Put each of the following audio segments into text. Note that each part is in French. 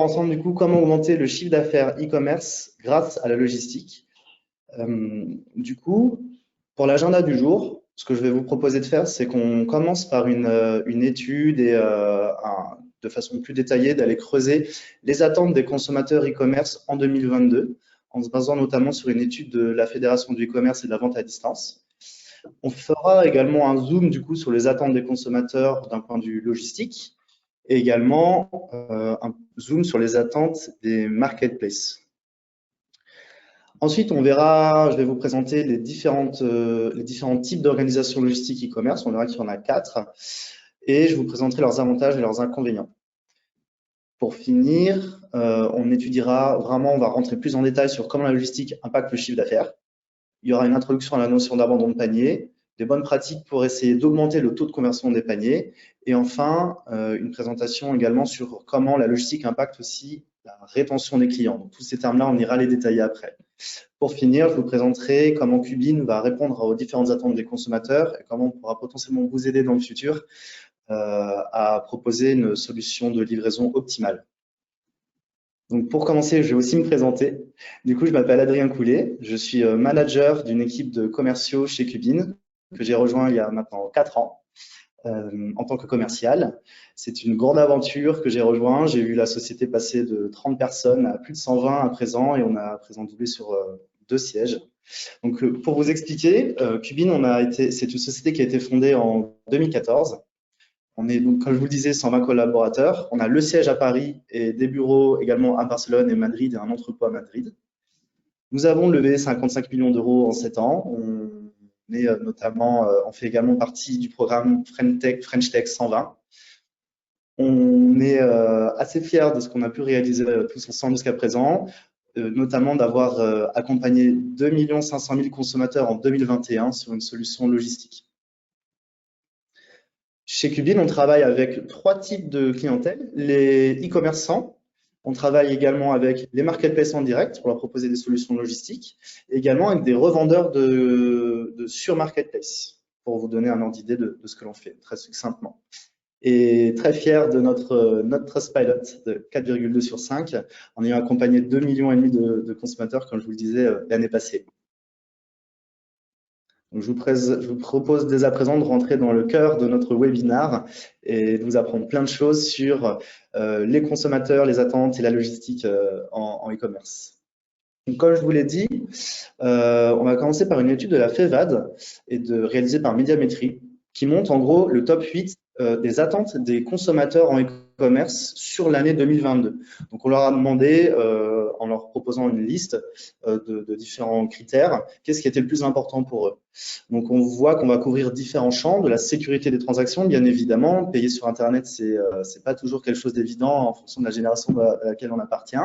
ensemble du coup comment augmenter le chiffre d'affaires e-commerce grâce à la logistique. Du coup, pour l'agenda du jour, ce que je vais vous proposer de faire, c'est qu'on commence par une étude et de façon plus détaillée d'aller creuser les attentes des consommateurs e-commerce en 2022, en se basant notamment sur une étude de la Fédération du e-commerce et de la vente à distance. On fera également un zoom du coup sur les attentes des consommateurs d'un point de vue logistique et également un zoom sur les attentes des marketplaces. Ensuite, on verra, je vais vous présenter les différents types d'organisations logistiques e-commerce. On verra qu'il y en a 4 et je vous présenterai leurs avantages et leurs inconvénients. Pour finir, on étudiera vraiment, on va rentrer plus en détail sur comment la logistique impacte le chiffre d'affaires. Il y aura une introduction à la notion d'abandon de panier, des bonnes pratiques pour essayer d'augmenter le taux de conversion des paniers et enfin, une présentation également sur comment la logistique impacte aussi la rétention des clients. Donc, tous ces termes-là, on ira les détailler après. Pour finir, je vous présenterai comment Qubin va répondre aux différentes attentes des consommateurs et comment on pourra potentiellement vous aider dans le futur à proposer une solution de livraison optimale. Donc pour commencer, je vais aussi me présenter. Du coup, je m'appelle Adrien Coulet, je suis manager d'une équipe de commerciaux chez Qubin que j'ai rejoint il y a maintenant 4 ans en tant que commercial. C'est une grande aventure que j'ai rejoint. J'ai vu la société passer de 30 personnes à plus de 120 à présent et on a à présent doublé sur 2 sièges. Donc pour vous expliquer, Qubin, c'est une société qui a été fondée en 2014. On est donc, comme je vous le disais, 120 collaborateurs. On a le siège à Paris et des bureaux également à Barcelone et Madrid et un entrepôt à Madrid. Nous avons levé 55 millions d'euros en 7 ans. On fait également partie du programme French Tech 120. On est assez fiers de ce qu'on a pu réaliser tous ensemble jusqu'à présent, notamment d'avoir accompagné 2 500 000 consommateurs en 2021 sur une solution logistique. Chez Qubin, on travaille avec 3 types de clientèle. Les e-commerçants, on travaille également avec les marketplaces en direct pour leur proposer des solutions logistiques, et également avec des revendeurs sur marketplace, pour vous donner un ordre d'idée de ce que l'on fait, très succinctement. Et très fier de notre Trustpilot de 4,2 sur 5, en ayant accompagné 2,5 millions de consommateurs, comme je vous le disais, l'année passée. Donc, je vous propose dès à présent de rentrer dans le cœur de notre webinar et de vous apprendre plein de choses sur les consommateurs, les attentes et la logistique en e-commerce. Comme je vous l'ai dit, on va commencer par une étude de la FEVAD et réalisée par Médiamétrie qui montre en gros le top 8 des attentes des consommateurs en e-commerce sur l'année 2022. Donc, on leur a demandé, en leur proposant une liste de différents critères, qu'est-ce qui était le plus important pour eux. Donc, on voit qu'on va couvrir différents champs, de la sécurité des transactions, bien évidemment. Payer sur Internet, c'est pas toujours quelque chose d'évident en fonction de la génération à laquelle on appartient.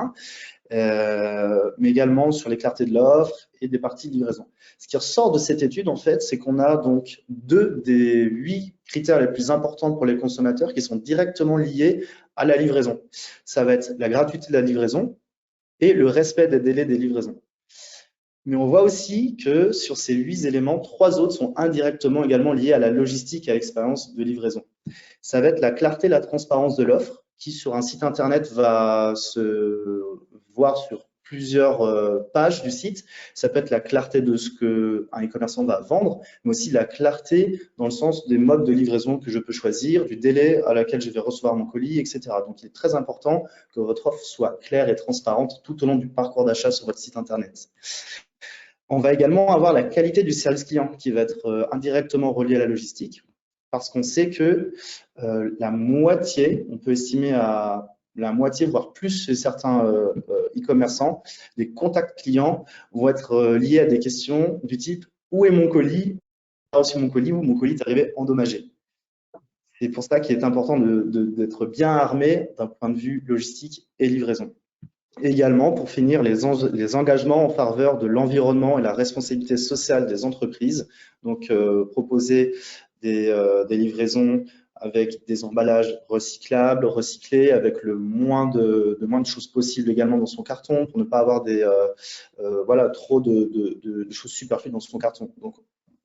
Mais également sur les clartés de l'offre et des parties de livraison. Ce qui ressort de cette étude, en fait, c'est qu'on a donc 2 des 8 critères les plus importants pour les consommateurs qui sont directement liés à la livraison. Ça va être la gratuité de la livraison et le respect des délais des livraisons. Mais on voit aussi que sur ces 8 éléments, 3 autres sont indirectement également liés à la logistique et à l'expérience de livraison. Ça va être la clarté et la transparence de l'offre, qui sur un site internet va se voir sur plusieurs pages du site. Ça peut être la clarté de ce qu'un e-commerçant va vendre, mais aussi la clarté dans le sens des modes de livraison que je peux choisir, du délai à laquelle je vais recevoir mon colis, etc. Donc, il est très important que votre offre soit claire et transparente tout au long du parcours d'achat sur votre site internet. On va également avoir la qualité du service client qui va être indirectement relié à la logistique parce qu'on sait que la moitié, on peut estimer à la moitié, voire plus chez certains e-commerçants, les contacts clients vont être liés à des questions du type « Où est mon colis ?» Pas aussi mon colis ou mon colis est arrivé endommagé. C'est pour ça qu'il est important d'être bien armé d'un point de vue logistique et livraison. Également, pour finir, les engagements en faveur de l'environnement et la responsabilité sociale des entreprises. Donc, proposer des livraisons avec des emballages recyclables, recyclés, avec le moins de choses possible également dans son carton, pour ne pas avoir trop de choses superflues dans son carton. Donc,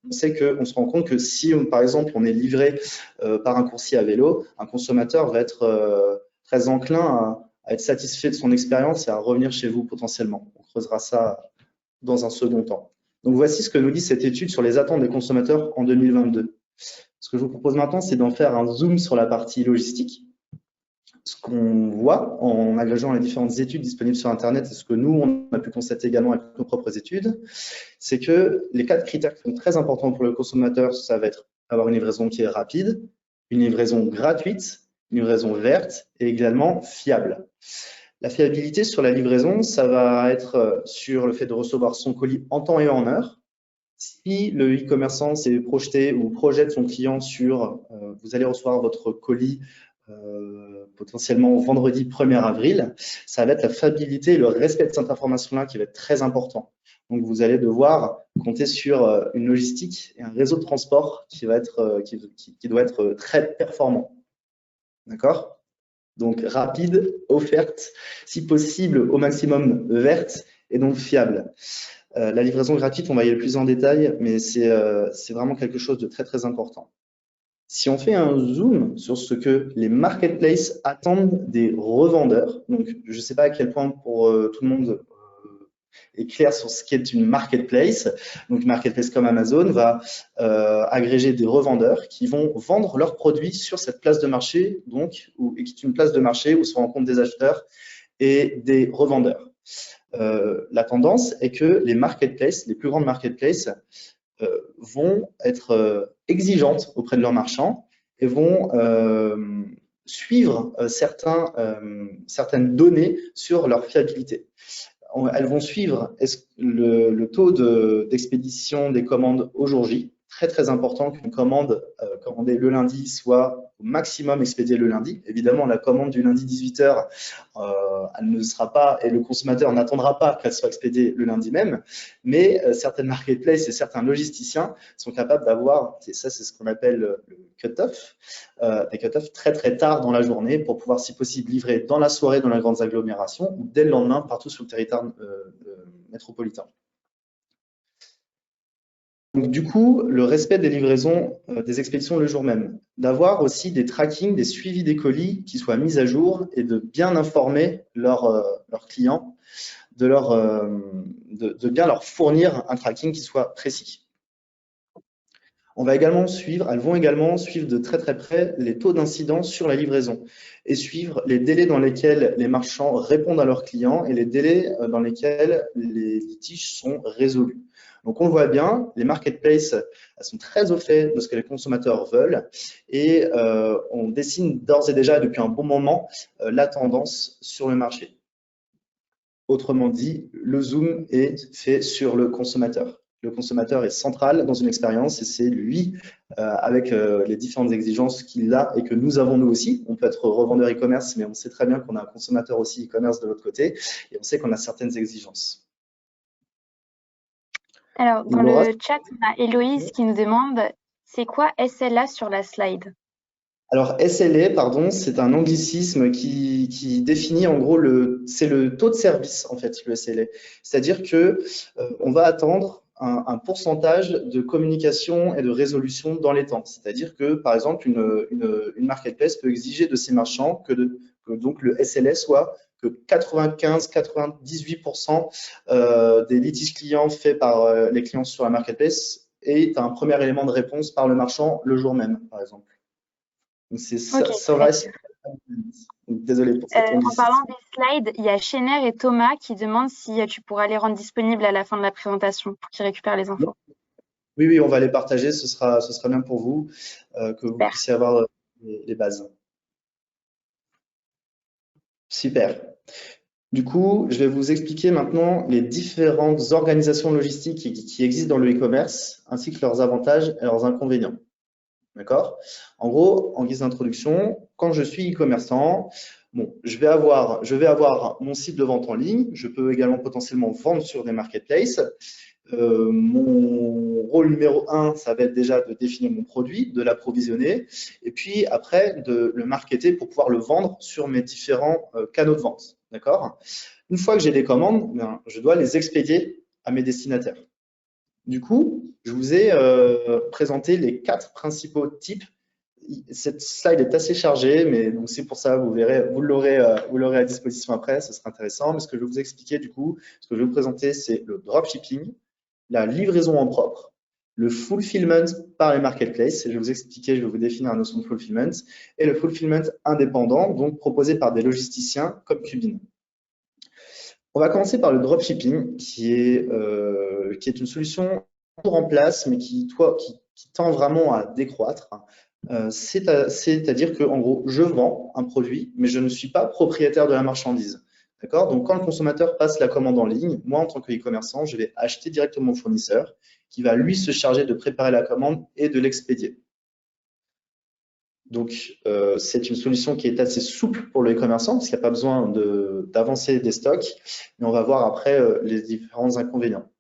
on se rend compte que si, par exemple, on est livré par un coursier à vélo, un consommateur va être très enclin à à être satisfait de son expérience et à revenir chez vous potentiellement. On creusera ça dans un second temps. Donc voici ce que nous dit cette étude sur les attentes des consommateurs en 2022. Ce que je vous propose maintenant, c'est d'en faire un zoom sur la partie logistique. Ce qu'on voit en agrégeant les différentes études disponibles sur Internet et ce que nous, on a pu constater également avec nos propres études, c'est que les 4 critères qui sont très importants pour le consommateur, ça va être avoir une livraison qui est rapide, une livraison gratuite, une livraison verte et également fiable. La fiabilité sur la livraison, ça va être sur le fait de recevoir son colis en temps et en heure. Si le e-commerçant s'est projeté ou projette son client sur vous allez recevoir votre colis potentiellement vendredi 1er avril, ça va être la fiabilité et le respect de cette information-là qui va être très important. Donc, vous allez devoir compter sur une logistique et un réseau de transport qui doit être très performant. D'accord? Donc, rapide, offerte, si possible, au maximum verte et donc fiable. La livraison gratuite, on va y aller plus en détail, mais c'est vraiment quelque chose de très, très important. Si on fait un zoom sur ce que les marketplaces attendent des revendeurs, donc je ne sais pas à quel point pour tout le monde est clair sur ce qu'est une marketplace. Donc, une marketplace comme Amazon va agréger des revendeurs qui vont vendre leurs produits sur cette place de marché, donc, et qui est une place de marché où se rencontrent des acheteurs et des revendeurs. La tendance est que les marketplaces, les plus grandes marketplaces, vont être exigeantes auprès de leurs marchands et vont suivre certaines données sur leur fiabilité. Elles vont suivre le taux d'expédition des commandes au jour J. Très, très important qu'une commande commandée le lundi soit au maximum expédiée le lundi. Évidemment, la commande du lundi 18h, elle ne sera pas, et le consommateur n'attendra pas qu'elle soit expédiée le lundi même, mais certaines marketplaces et certains logisticiens sont capables d'avoir, et ça c'est ce qu'on appelle le cut-off, des cut-off très très tard dans la journée pour pouvoir si possible livrer dans la soirée dans les grandes agglomérations ou dès le lendemain partout sur le territoire métropolitain. Donc, du coup, le respect des livraisons, des expéditions le jour même. D'avoir aussi des tracking, des suivis des colis qui soient mis à jour et de bien informer leurs clients, de bien leur fournir un tracking qui soit précis. Elles vont également suivre de très très près les taux d'incidence sur la livraison et suivre les délais dans lesquels les marchands répondent à leurs clients et les délais dans lesquels les litiges sont résolus. Donc, on le voit bien, les marketplaces elles sont très au fait de ce que les consommateurs veulent et on dessine d'ores et déjà depuis un bon moment la tendance sur le marché. Autrement dit, le zoom est fait sur le consommateur. Le consommateur est central dans une expérience et c'est lui, avec les différentes exigences qu'il a et que nous avons nous aussi. On peut être revendeur e-commerce, mais on sait très bien qu'on a un consommateur aussi e-commerce de l'autre côté et on sait qu'on a certaines exigences. Alors, dans le chat, on a Héloïse qui nous demande « C'est quoi SLA sur la slide ?» Alors, SLA, pardon, c'est un anglicisme qui définit en gros c'est le taux de service, en fait, le SLA. C'est-à-dire que on va attendre un pourcentage de communication et de résolution dans les temps. C'est-à-dire que, par exemple, une marketplace peut exiger de ses marchands que donc le SLA soit que 95-98% des litiges clients faits par les clients sur la marketplace aient un premier élément de réponse par le marchand le jour même, par exemple. Donc, c'est ça, Ok, ça reste. Désolé pour cette en parlant des slides, il y a Chéner et Thomas qui demandent si tu pourras les rendre disponibles à la fin de la présentation pour qu'ils récupèrent les infos. Oui, on va les partager. Ce sera bien pour vous que vous puissiez avoir les bases. Super. Du coup, je vais vous expliquer maintenant les différentes organisations logistiques qui existent dans le e-commerce, ainsi que leurs avantages et leurs inconvénients. D'accord? En gros, en guise d'introduction, quand je suis e-commerçant, bon, je vais avoir mon site de vente en ligne. Je peux également potentiellement vendre sur des marketplaces. Mon rôle numéro 1, ça va être déjà de définir mon produit, de l'approvisionner, et puis après de le marketer pour pouvoir le vendre sur mes différents canaux de vente. D'accord? Une fois que j'ai des commandes, je dois les expédier à mes destinataires. Du coup, je vous ai présenté les 4 principaux types cette slide est assez chargée, mais donc c'est pour ça, vous verrez, vous l'aurez à disposition après, ce sera intéressant. Mais ce que je vais vous expliquer du coup, ce que je vais vous présenter, c'est le dropshipping, la livraison en propre, le fulfillment par les marketplaces. Je vais vous expliquer, je vais vous définir la notion de fulfillment, et le fulfillment indépendant, donc proposé par des logisticiens comme Cubin. On va commencer par le dropshipping, qui est une solution toujours en place, mais qui tend vraiment à décroître. C'est-à-dire que, en gros, je vends un produit, mais je ne suis pas propriétaire de la marchandise. D'accord? Donc, quand le consommateur passe la commande en ligne, moi, en tant que e-commerçant, je vais acheter directement au fournisseur, qui va lui se charger de préparer la commande et de l'expédier. Donc, c'est une solution qui est assez souple pour le e-commerçant, parce qu'il n'y a pas besoin d'avancer des stocks, mais on va voir après les différents inconvénients.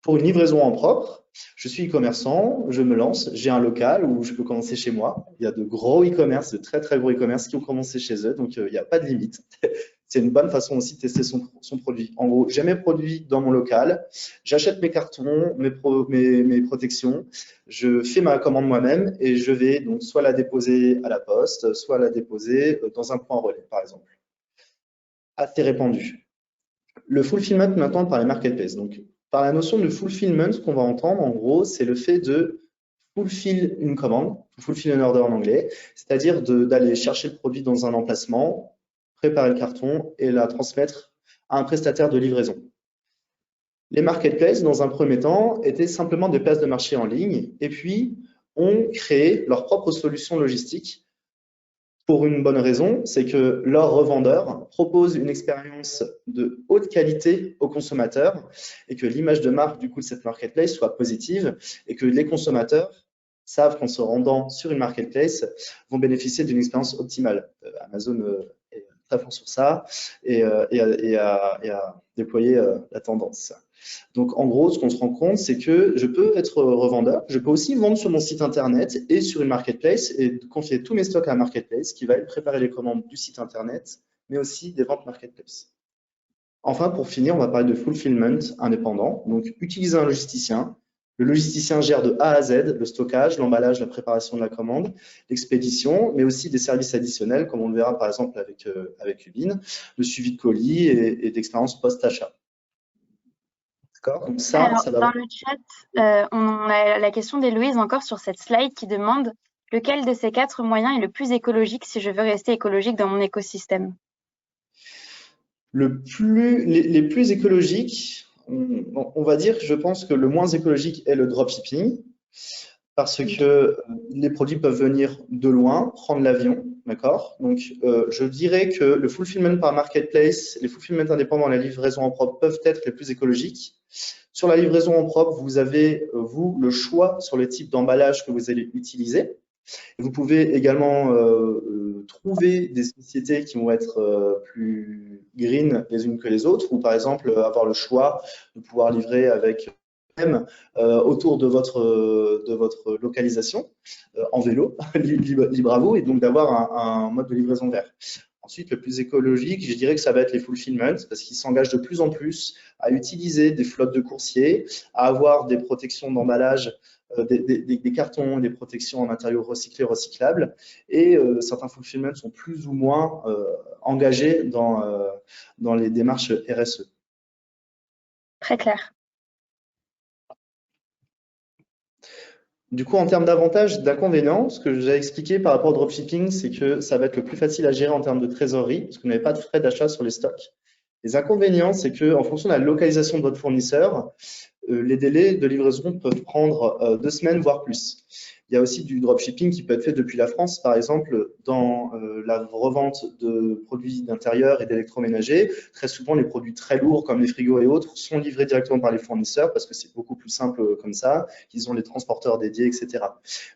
Pour une livraison en propre, je suis e-commerçant, je me lance, j'ai un local où je peux commencer chez moi. Il y a de gros e-commerce, de très très gros e-commerce qui ont commencé chez eux, donc il n'y a pas de limite. C'est une bonne façon aussi de tester son produit. En gros, j'ai mes produits dans mon local, j'achète mes cartons, mes protections, je fais ma commande moi-même et je vais donc soit la déposer à la poste, soit la déposer dans un point relais, par exemple. Assez répandu. Le fulfillment maintenant par les marketplaces. Donc, par la notion de fulfillment, ce qu'on va entendre, en gros, c'est le fait de fulfill une commande, fulfill an order en anglais, c'est-à-dire d'aller chercher le produit dans un emplacement, préparer le carton et la transmettre à un prestataire de livraison. Les marketplaces, dans un premier temps, étaient simplement des places de marché en ligne et puis ont créé leur propre solution logistique pour une bonne raison, c'est que leurs revendeurs proposent une expérience de haute qualité aux consommateurs et que l'image de marque du coup de cette marketplace soit positive et que les consommateurs savent qu'en se rendant sur une marketplace vont bénéficier d'une expérience optimale. Amazon est très fort sur ça et a déployé la tendance. Donc, en gros, ce qu'on se rend compte, c'est que je peux être revendeur, je peux aussi vendre sur mon site internet et sur une marketplace et confier tous mes stocks à la marketplace qui va préparer les commandes du site internet, mais aussi des ventes marketplace. Enfin, pour finir, on va parler de fulfillment indépendant. Donc, utiliser un logisticien. Le logisticien gère de A à Z le stockage, l'emballage, la préparation de la commande, l'expédition, mais aussi des services additionnels, comme on le verra par exemple avec Ubin, le suivi de colis et d'expérience post-achat. Donc Alors, ça va. dans le chat, on a la question d'Héloïse encore sur cette slide qui demande lequel de ces 4 moyens est le plus écologique si je veux rester écologique dans mon écosystème? Les plus écologiques, on va dire, je pense que le moins écologique est le dropshipping parce que les produits peuvent venir de loin, prendre l'avion, d'accord? Donc, je dirais que le fulfillment par marketplace, les fulfillment indépendants, la livraison en propre peuvent être les plus écologiques. Sur la livraison en propre, vous avez, vous, le choix sur le type d'emballage que vous allez utiliser. Vous pouvez également trouver des sociétés qui vont être plus green les unes que les autres, ou par exemple avoir le choix de pouvoir livrer avec même autour de votre localisation en vélo, libre à vous, et donc d'avoir un mode de livraison vert. Ensuite, le plus écologique, je dirais que ça va être les fulfillments, parce qu'ils s'engagent de plus en plus à utiliser des flottes de coursiers, à avoir des protections d'emballage, des cartons, des protections en matériaux recyclés, recyclables, et certains fulfillments sont plus ou moins engagés dans les démarches RSE. Très clair. Du coup, en termes d'avantages, d'inconvénients, ce que j'ai expliqué par rapport au dropshipping, c'est que ça va être le plus facile à gérer en termes de trésorerie, parce que vous n'avez pas de frais d'achat sur les stocks. Les inconvénients, c'est qu'en fonction de la localisation de votre fournisseur, les délais de livraison peuvent prendre 2 semaines, voire plus. Il y a aussi du dropshipping qui peut être fait depuis la France, par exemple, dans la revente de produits d'intérieur et d'électroménager. Très souvent, les produits très lourds, comme les frigos et autres, sont livrés directement par les fournisseurs parce que c'est beaucoup plus simple comme ça. Ils ont les transporteurs dédiés, etc.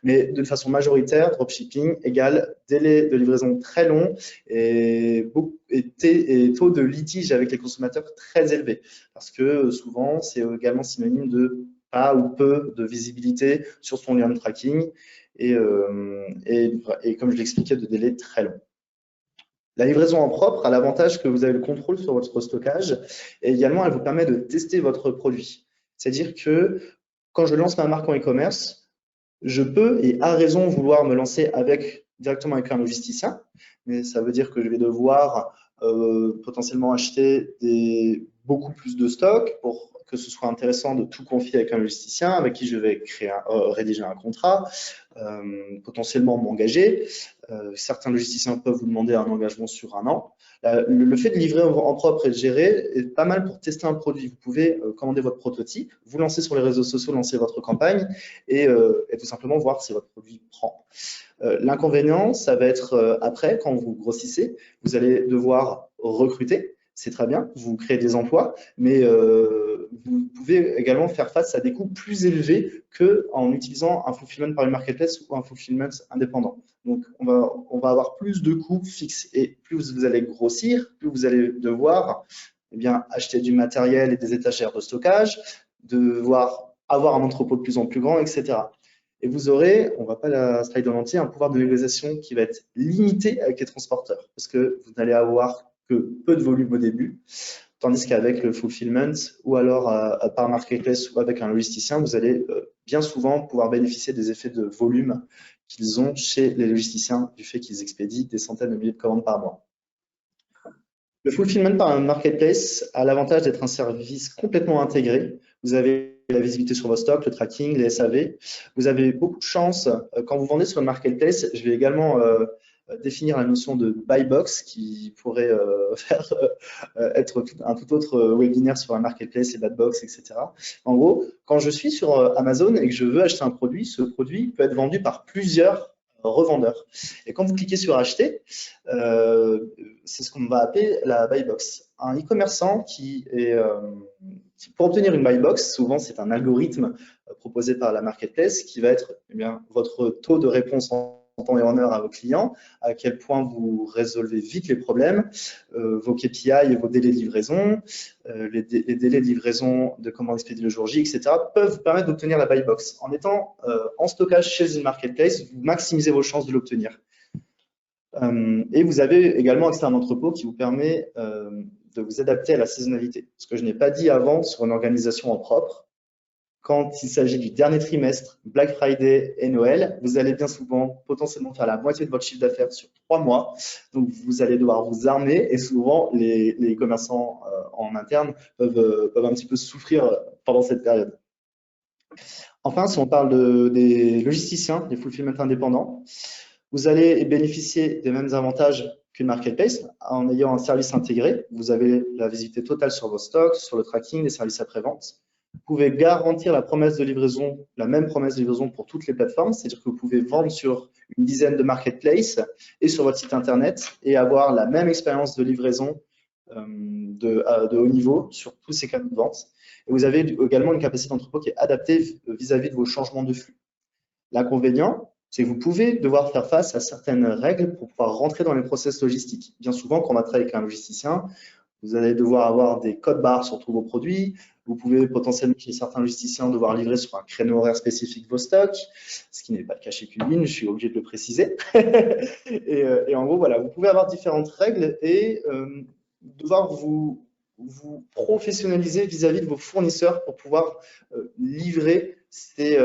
Mais de façon majoritaire, dropshipping égale délai de livraison très long et taux de litige avec les consommateurs très élevé. Parce que souvent, c'est également synonyme de pas ou peu de visibilité sur son lien de tracking et comme je l'expliquais, de délais très longs. La livraison en propre a l'avantage que vous avez le contrôle sur votre stockage et également elle vous permet de tester votre produit. C'est-à-dire que quand je lance ma marque en e-commerce, je peux et à raison vouloir me lancer directement avec un logisticien, mais ça veut dire que je vais devoir potentiellement acheter beaucoup plus de stock pour que ce soit intéressant de tout confier avec un logisticien avec qui je vais rédiger un contrat, potentiellement m'engager. Certains logisticiens peuvent vous demander un engagement sur un an. Le fait de livrer en propre et de gérer est pas mal pour tester un produit. Vous pouvez commander votre prototype, vous lancer sur les réseaux sociaux, lancer votre campagne et tout simplement voir si votre produit prend. L'inconvénient, ça va être après, quand vous grossissez, vous allez devoir recruter. C'est très bien, vous créez des emplois, mais vous pouvez également faire face à des coûts plus élevés qu'en utilisant un fulfillment par une marketplace ou un fulfillment indépendant. Donc, on va avoir plus de coûts fixes et plus vous allez grossir, plus vous allez devoir eh bien, acheter du matériel et des étagères de stockage, devoir avoir un entrepôt de plus en plus grand, etc. Et vous aurez, on ne va pas la slide en entier, un pouvoir de négociation qui va être limité avec les transporteurs parce que vous n'allez avoir que peu de volume au début, tandis qu'avec le fulfillment ou alors par marketplace ou avec un logisticien, vous allez bien souvent pouvoir bénéficier des effets de volume qu'ils ont chez les logisticiens du fait qu'ils expédient des centaines de milliers de commandes par mois. Le fulfillment par un marketplace a l'avantage d'être un service complètement intégré. Vous avez la visibilité sur vos stocks, le tracking, les SAV. Vous avez beaucoup de chance quand vous vendez sur une marketplace. Je vais également définir la notion de buy box qui pourrait faire être un tout autre webinaire sur un marketplace et bad box, etc. En gros, quand je suis sur Amazon et que je veux acheter un produit, ce produit peut être vendu par plusieurs revendeurs. Et quand vous cliquez sur acheter, c'est ce qu'on va appeler la buy box. Un e-commerçant pour obtenir une buy box, souvent c'est un algorithme proposé par la marketplace qui va être eh bien, votre taux de réponse en temps et en heure à vos clients, à quel point vous résolvez vite les problèmes, vos KPI et vos délais de livraison, les délais de livraison de commandes expédiées le jour J, etc., peuvent vous permettre d'obtenir la buy box. En étant en stockage chez une marketplace, vous maximisez vos chances de l'obtenir. Et vous avez également accès à un entrepôt qui vous permet de vous adapter à la saisonnalité. Ce que je n'ai pas dit avant sur une organisation en propre, quand il s'agit du dernier trimestre, Black Friday et Noël, vous allez bien souvent potentiellement faire la moitié de votre chiffre d'affaires sur 3 mois. Donc, vous allez devoir vous armer et souvent, les commerçants en interne peuvent un petit peu souffrir pendant cette période. Enfin, si on parle des logisticiens, des fulfillment indépendants, vous allez bénéficier des mêmes avantages qu'une marketplace en ayant un service intégré. Vous avez la visibilité totale sur vos stocks, sur le tracking, les services après-vente. Vous pouvez garantir la promesse de livraison, la même promesse de livraison pour toutes les plateformes, c'est-à-dire que vous pouvez vendre sur une dizaine de marketplaces et sur votre site internet et avoir la même expérience de livraison de haut niveau sur tous ces canaux de vente. Et vous avez également une capacité d'entrepôt qui est adaptée vis-à-vis de vos changements de flux. L'inconvénient, c'est que vous pouvez devoir faire face à certaines règles pour pouvoir rentrer dans les process logistiques. Bien souvent, quand on va travailler avec un logisticien, vous allez devoir avoir des codes barres sur tous vos produits. Vous pouvez potentiellement, chez certains logisticiens, devoir livrer sur un créneau horaire spécifique vos stocks, ce qui n'est pas le cas chez Qubin, je suis obligé de le préciser. et en gros, voilà, vous pouvez avoir différentes règles et devoir vous professionnaliser vis-à-vis de vos fournisseurs pour pouvoir livrer ces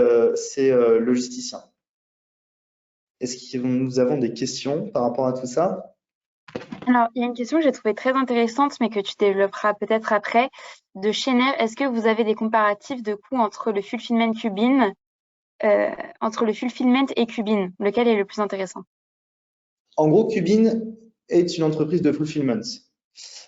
logisticiens. Est-ce que nous avons des questions par rapport à tout ça? Alors, il y a une question que j'ai trouvée très intéressante, mais que tu développeras peut-être après, de Chener. Est-ce que vous avez des comparatifs de coûts entre le fulfillment et Qubin? Lequel est le plus intéressant? En gros, Qubin est une entreprise de fulfillment.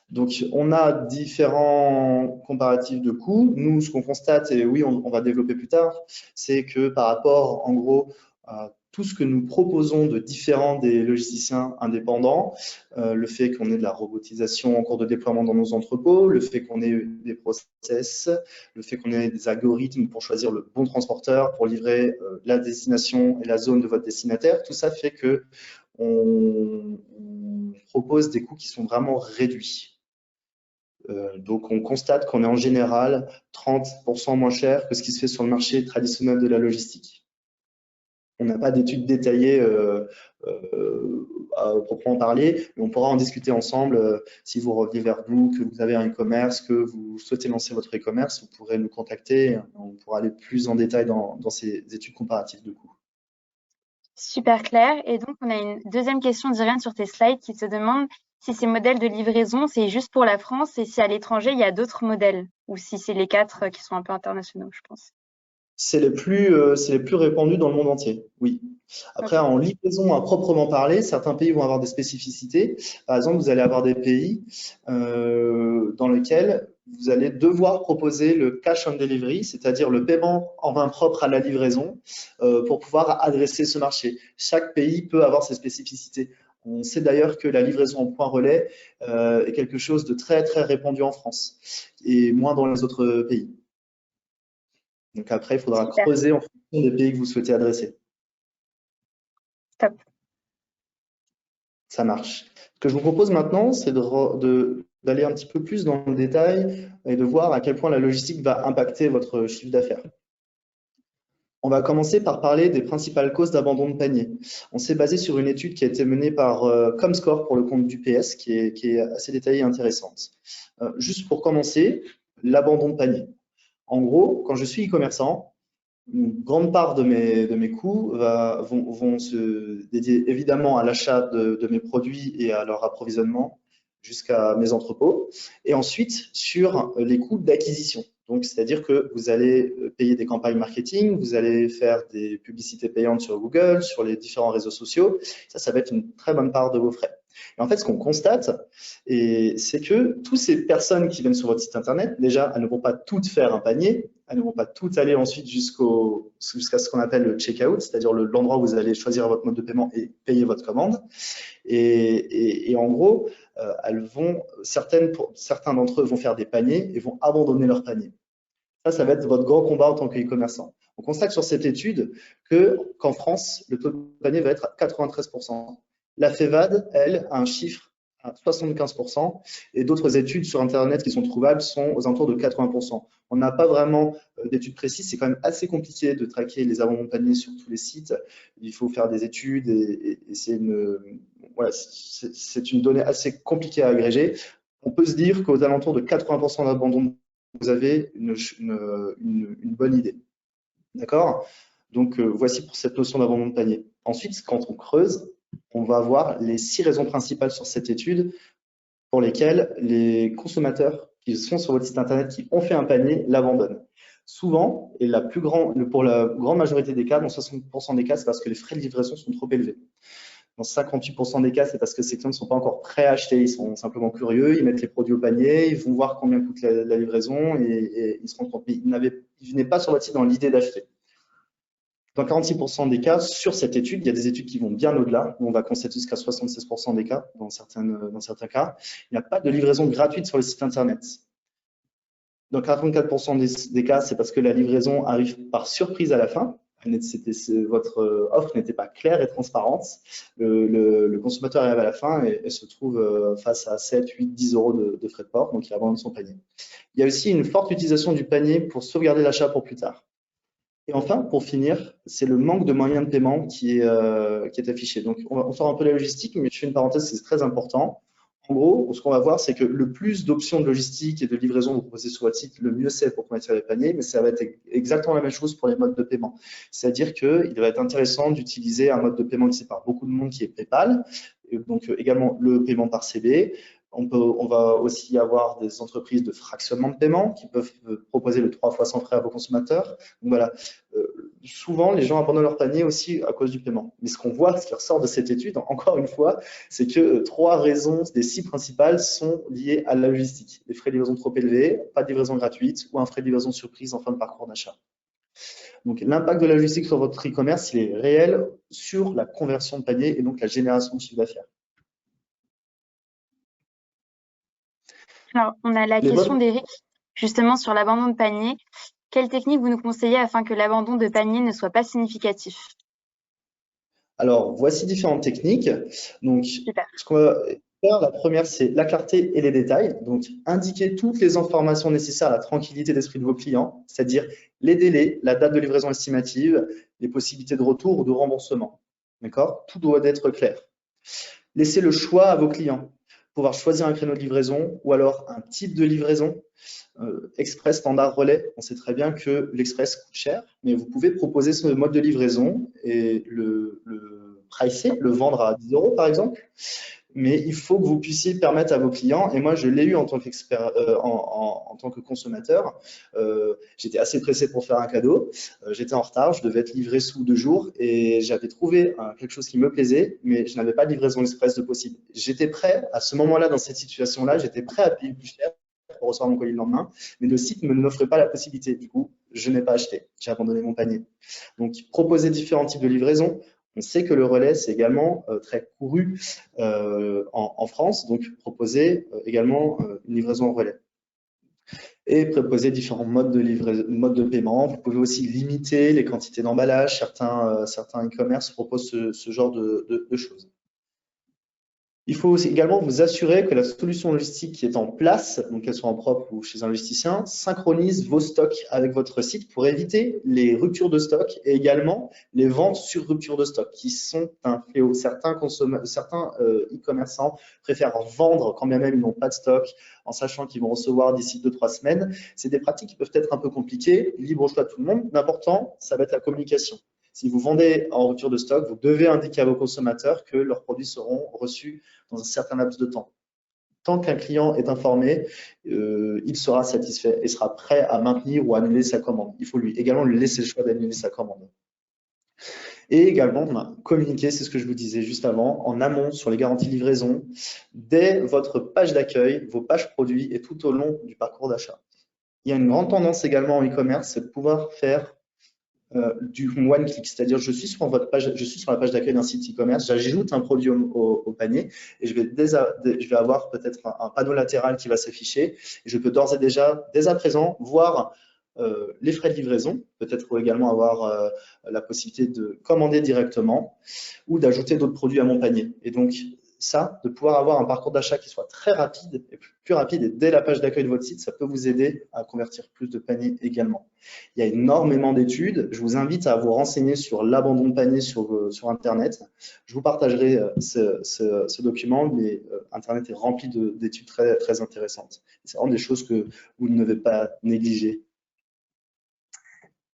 Donc, on a différents comparatifs de coûts. Nous, ce qu'on constate, et oui, on va développer plus tard, c'est que par rapport, en gros, à tout ce que nous proposons de différent des logisticiens indépendants, le fait qu'on ait de la robotisation en cours de déploiement dans nos entrepôts, le fait qu'on ait des process, le fait qu'on ait des algorithmes pour choisir le bon transporteur, pour livrer la destination et la zone de votre destinataire, tout ça fait que on propose des coûts qui sont vraiment réduits. Donc, on constate qu'on est en général 30% moins cher que ce qui se fait sur le marché traditionnel de la logistique. On n'a pas d'études détaillées à proprement parler, mais on pourra en discuter ensemble. Si vous revenez vers nous, que vous avez un e-commerce, que vous souhaitez lancer votre e-commerce, vous pourrez nous contacter. On pourra aller plus en détail dans ces études comparatives de coûts. Super clair. Et donc, on a une deuxième question d'Irène sur tes slides qui te demande si ces modèles de livraison, c'est juste pour la France et si à l'étranger, il y a d'autres modèles ou si c'est les quatre qui sont un peu internationaux, je pense. C'est les plus répandus dans le monde entier, oui. Après, Ok. en livraison à proprement parler, certains pays vont avoir des spécificités. Par exemple, vous allez avoir des pays dans lesquels vous allez devoir proposer le cash on delivery, c'est-à-dire le paiement en main propre à la livraison, pour pouvoir adresser ce marché. Chaque pays peut avoir ses spécificités. On sait d'ailleurs que la livraison en point relais est quelque chose de très très répandu en France et moins dans les autres pays. Donc après, il faudra Super. creuser en fonction des pays que vous souhaitez adresser. Top. Ça marche. Ce que je vous propose maintenant, c'est d'aller un petit peu plus dans le détail et de voir à quel point la logistique va impacter votre chiffre d'affaires. On va commencer par parler des principales causes d'abandon de panier. On s'est basé sur une étude qui a été menée par Comscore pour le compte d'UPS, qui est assez détaillée et intéressante. Juste pour commencer, l'abandon de panier. En gros, quand je suis e-commerçant, une grande part de mes coûts vont se dédier évidemment à l'achat de mes produits et à leur approvisionnement jusqu'à mes entrepôts, et ensuite sur les coûts d'acquisition. Donc, c'est-à-dire que vous allez payer des campagnes marketing, vous allez faire des publicités payantes sur Google, sur les différents réseaux sociaux. Ça va être une très bonne part de vos frais. Et en fait, ce qu'on constate, c'est que toutes ces personnes qui viennent sur votre site internet, déjà, elles ne vont pas toutes faire un panier, elles ne vont pas toutes aller ensuite jusqu'à ce qu'on appelle le checkout, c'est-à-dire l'endroit où vous allez choisir votre mode de paiement et payer votre commande. Et en gros, certains d'entre eux vont faire des paniers et vont abandonner leur panier. Ça va être votre grand combat en tant qu'e-commerçant. On constate sur cette étude qu'en France, le taux de panier va être à 93%. La FEVAD, elle, a un chiffre à 75%, et d'autres études sur Internet qui sont trouvables sont aux alentours de 80%. On n'a pas vraiment d'études précises, c'est quand même assez compliqué de traquer les abandons de panier sur tous les sites. Il faut faire des études et c'est une donnée assez compliquée à agréger. On peut se dire qu'aux alentours de 80% d'abandon, vous avez une bonne idée. D'accord? Donc, voici pour cette notion d'abandon de panier. Ensuite, quand on creuse, on va voir les 6 raisons principales sur cette étude pour lesquelles les consommateurs qui sont sur votre site internet, qui ont fait un panier, l'abandonnent. Souvent, et pour la grande majorité des cas, dans 60% des cas, c'est parce que les frais de livraison sont trop élevés. Dans 58% des cas, c'est parce que ces clients ne sont pas encore prêts à acheter, ils sont simplement curieux, ils mettent les produits au panier, ils vont voir combien coûte la livraison et ils se rendent compte. Mais ils venaient pas sur votre site dans l'idée d'acheter. Dans 46% des cas, sur cette étude, il y a des études qui vont bien au-delà. On va constater jusqu'à 76% des cas, dans certains cas. Il n'y a pas de livraison gratuite sur le site Internet. Dans 44% des cas, c'est parce que la livraison arrive par surprise à la fin. Votre offre n'était pas claire et transparente. Le consommateur arrive à la fin et se trouve face à 7, 8, 10 euros de frais de port, donc il abandonne son panier. Il y a aussi une forte utilisation du panier pour sauvegarder l'achat pour plus tard. Et enfin, pour finir, c'est le manque de moyens de paiement qui est affiché. Donc, on sort un peu de la logistique, mais je fais une parenthèse, c'est très important. En gros, ce qu'on va voir, c'est que le plus d'options de logistique et de livraison vous proposez sur votre site, le mieux c'est pour convertir les paniers, mais ça va être exactement la même chose pour les modes de paiement. C'est-à-dire qu'il va être intéressant d'utiliser un mode de paiement utilisé par beaucoup de monde qui est PayPal, et donc également le paiement par CB. On va aussi avoir des entreprises de fractionnement de paiement qui peuvent proposer le 3 fois sans frais à vos consommateurs. Donc voilà, souvent les gens abandonnent leur panier aussi à cause du paiement. Mais ce qu'on voit, ce qui ressort de cette étude, encore une fois, c'est que 3 raisons des 6 principales sont liées à la logistique. Les frais de livraison trop élevés, pas de livraison gratuite ou un frais de livraison surprise en fin de parcours d'achat. Donc l'impact de la logistique sur votre e-commerce, il est réel sur la conversion de panier et donc la génération de chiffre d'affaires. Alors, on a la question d'Eric, justement sur l'abandon de panier. Quelle technique vous nous conseillez afin que l'abandon de panier ne soit pas significatif? Alors, voici différentes techniques. Donc, Super. ce qu'on va faire, la première, c'est la clarté et les détails. Donc, indiquer toutes les informations nécessaires à la tranquillité d'esprit de vos clients, c'est-à-dire les délais, la date de livraison estimative, les possibilités de retour ou de remboursement. D'accord? Tout doit être clair. Laissez le choix à vos clients. pouvoir choisir un créneau de livraison ou alors un type de livraison. Express, standard, relais, on sait très bien que l'express coûte cher, mais vous pouvez proposer ce mode de livraison et le pricer, le vendre à 10 € par exemple. Mais il faut que vous puissiez permettre à vos clients, et moi je l'ai eu en tant qu'expert, en tant que consommateur, j'étais assez pressé pour faire un cadeau, j'étais en retard, je devais être livré sous 2 jours et j'avais trouvé quelque chose qui me plaisait, mais je n'avais pas de livraison express de possible. J'étais prêt, à ce moment-là, dans cette situation-là, j'étais prêt à payer plus cher pour recevoir mon colis le lendemain, mais le site ne m'offrait pas la possibilité. Du coup, je n'ai pas acheté, j'ai abandonné mon panier. Donc, proposer différents types de livraison. On sait que le relais, c'est également très couru en France, donc proposer également une livraison en relais. Et proposer différents modes de paiement. Vous pouvez aussi limiter les quantités d'emballage. Certains e-commerce proposent ce genre de choses. Il faut aussi également vous assurer que la solution logistique qui est en place, donc qu'elle soit en propre ou chez un logisticien, synchronise vos stocks avec votre site pour éviter les ruptures de stock et également les ventes sur rupture de stock qui sont un fléau. Certains e-commerçants préfèrent vendre quand bien même ils n'ont pas de stock en sachant qu'ils vont recevoir d'ici 2-3 semaines. C'est des pratiques qui peuvent être un peu compliquées, libre au choix de tout le monde. L'important, ça va être la communication. Si vous vendez en rupture de stock, vous devez indiquer à vos consommateurs que leurs produits seront reçus dans un certain laps de temps. Tant qu'un client est informé, il sera satisfait et sera prêt à maintenir ou à annuler sa commande. Il faut également lui laisser le choix d'annuler sa commande. Et également, communiquer, c'est ce que je vous disais juste avant, en amont sur les garanties de livraison, dès votre page d'accueil, vos pages produits et tout au long du parcours d'achat. Il y a une grande tendance également en e-commerce, c'est de pouvoir faire du one click, c'est-à-dire je suis sur votre page, je suis sur la page d'accueil d'un site e-commerce, j'ajoute un produit au panier et je vais avoir peut-être un panneau latéral qui va s'afficher et je peux d'ores et déjà, dès à présent, voir les frais de livraison, peut-être également avoir la possibilité de commander directement ou d'ajouter d'autres produits à mon panier. Et donc ça, de pouvoir avoir un parcours d'achat qui soit très rapide et plus rapide et dès la page d'accueil de votre site, ça peut vous aider à convertir plus de paniers également. Il y a énormément d'études. Je vous invite à vous renseigner sur l'abandon de panier sur Internet. Je vous partagerai ce document, mais Internet est rempli d'études très, très intéressantes. C'est vraiment des choses que vous ne devez pas négliger.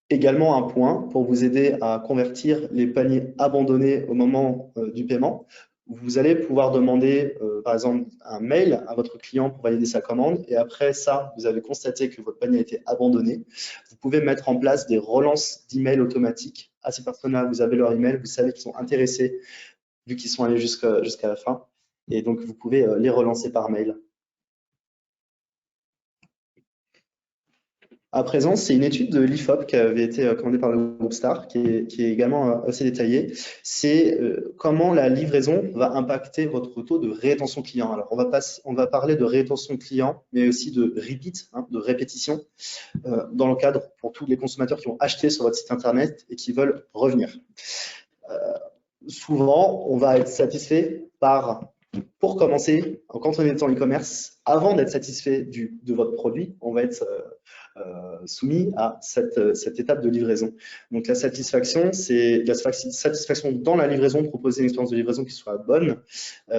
Également un point pour vous aider à convertir les paniers abandonnés au moment du paiement. Vous allez pouvoir demander, par exemple, un mail à votre client pour valider sa commande. Et après ça, vous avez constaté que votre panier a été abandonné. Vous pouvez mettre en place des relances d'emails automatiques à ces personnes-là. Vous avez leur email, vous savez qu'ils sont intéressés vu qu'ils sont allés jusqu'à la fin. Et donc, vous pouvez les relancer par mail. À présent, c'est une étude de l'IFOP qui avait été commandée par le groupe Star, qui est également assez détaillée. C'est comment la livraison va impacter votre taux de rétention client. Alors, on va parler de rétention client, mais aussi de repeat, de répétition, dans le cadre pour tous les consommateurs qui ont acheté sur votre site internet et qui veulent revenir. Souvent, on va être satisfait pour commencer, quand on est en e-commerce, avant d'être satisfait de votre produit, on va être soumis à cette étape de livraison. Donc la satisfaction, c'est la satisfaction dans la livraison, proposer une expérience de livraison qui soit bonne.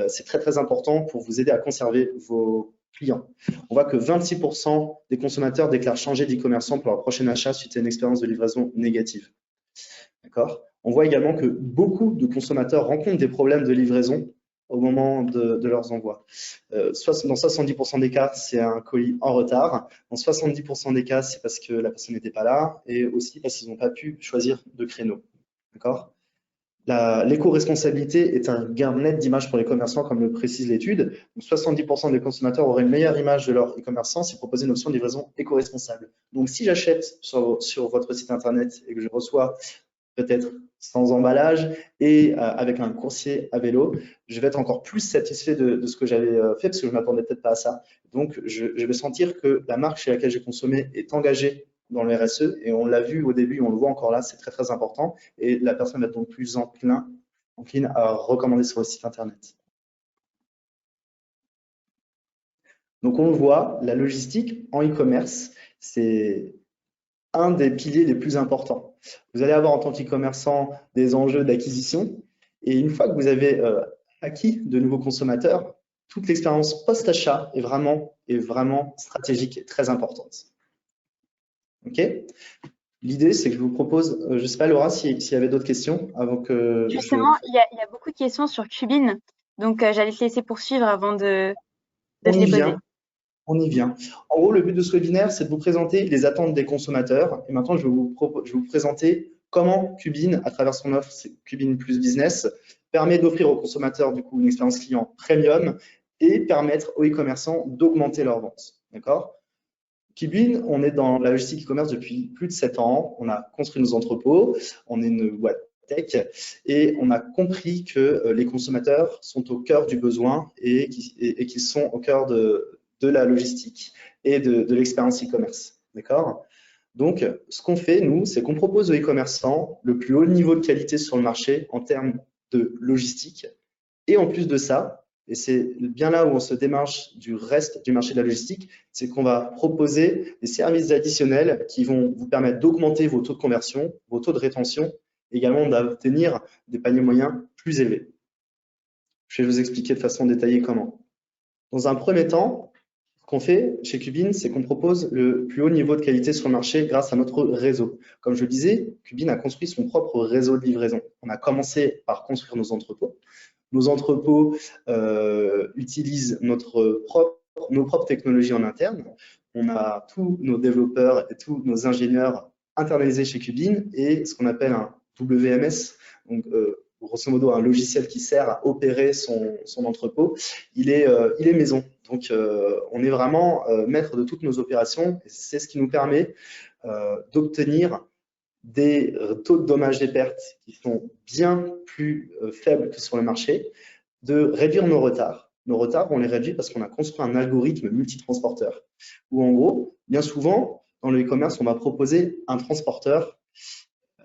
C'est très très important pour vous aider à conserver vos clients. On voit que 26% des consommateurs déclarent changer d'e-commerçant pour leur prochain achat suite à une expérience de livraison négative. D'accord ? On voit également que beaucoup de consommateurs rencontrent des problèmes de livraison au moment de leurs envois. Dans 70% des cas, c'est un colis en retard. Dans 70% des cas, c'est parce que la personne n'était pas là et aussi parce qu'ils n'ont pas pu choisir de créneau. D'accord ? L'éco-responsabilité est un gain net d'image pour les commerçants, comme le précise l'étude. 70% des consommateurs auraient une meilleure image de leur e-commerçant si proposaient une option de livraison éco-responsable. Donc, si j'achète sur votre site internet et que je reçois peut-être sans emballage et avec un coursier à vélo, je vais être encore plus satisfait de ce que j'avais fait parce que je ne m'attendais peut-être pas à ça. Donc, je vais sentir que la marque chez laquelle j'ai consommé est engagée dans le RSE et on l'a vu au début, on le voit encore là, c'est très très important et la personne va être donc plus encline à recommander sur le site internet. Donc, on le voit, la logistique en e-commerce, c'est un des piliers les plus importants. Vous allez avoir en tant qu'e-commerçant des enjeux d'acquisition et une fois que vous avez acquis de nouveaux consommateurs, toute l'expérience post-achat est vraiment stratégique et très importante. OK? L'idée, c'est que je vous propose, je ne sais pas Laura, s'il y avait d'autres questions avant que je… Justement, il y a beaucoup de questions sur Cubine, donc j'allais te laisser poursuivre avant de te On y les poser. vient. On y vient. En gros, le but de ce webinaire, c'est de vous présenter les attentes des consommateurs. Et maintenant, je vais vous présenter comment Cubine, à travers son offre, c'est Cubine Plus Business, permet d'offrir aux consommateurs du coup une expérience client premium et permettre aux e-commerçants d'augmenter leurs ventes. D'accord? Cubine, on est dans la logistique e-commerce depuis plus de 7 ans. On a construit nos entrepôts, on est une boîte tech et on a compris que les consommateurs sont au cœur du besoin et qu'ils sont au cœur de la logistique et de l'expérience e-commerce. D'accord? Donc, ce qu'on fait, nous, c'est qu'on propose aux e-commerçants le plus haut niveau de qualité sur le marché en termes de logistique. Et en plus de ça, et c'est bien là où on se démarche du reste du marché de la logistique, c'est qu'on va proposer des services additionnels qui vont vous permettre d'augmenter vos taux de conversion, vos taux de rétention, et également d'obtenir des paniers moyens plus élevés. Je vais vous expliquer de façon détaillée comment. Dans un premier temps, ce qu'on fait chez Cubine, c'est qu'on propose le plus haut niveau de qualité sur le marché grâce à notre réseau. Comme je le disais, Cubine a construit son propre réseau de livraison. On a commencé par construire nos entrepôts. Nos entrepôts utilisent nos propres technologies en interne. On a tous nos développeurs et tous nos ingénieurs internalisés chez Cubine et ce qu'on appelle un WMS, donc grosso modo un logiciel qui sert à opérer son entrepôt, il est maison. Donc on est vraiment maître de toutes nos opérations et c'est ce qui nous permet d'obtenir des taux de dommages et pertes qui sont bien plus faibles que sur le marché, de réduire nos retards. Nos retards, on les réduit parce qu'on a construit un algorithme multitransporteur, où en gros, bien souvent, dans le e-commerce, on va proposer un transporteur,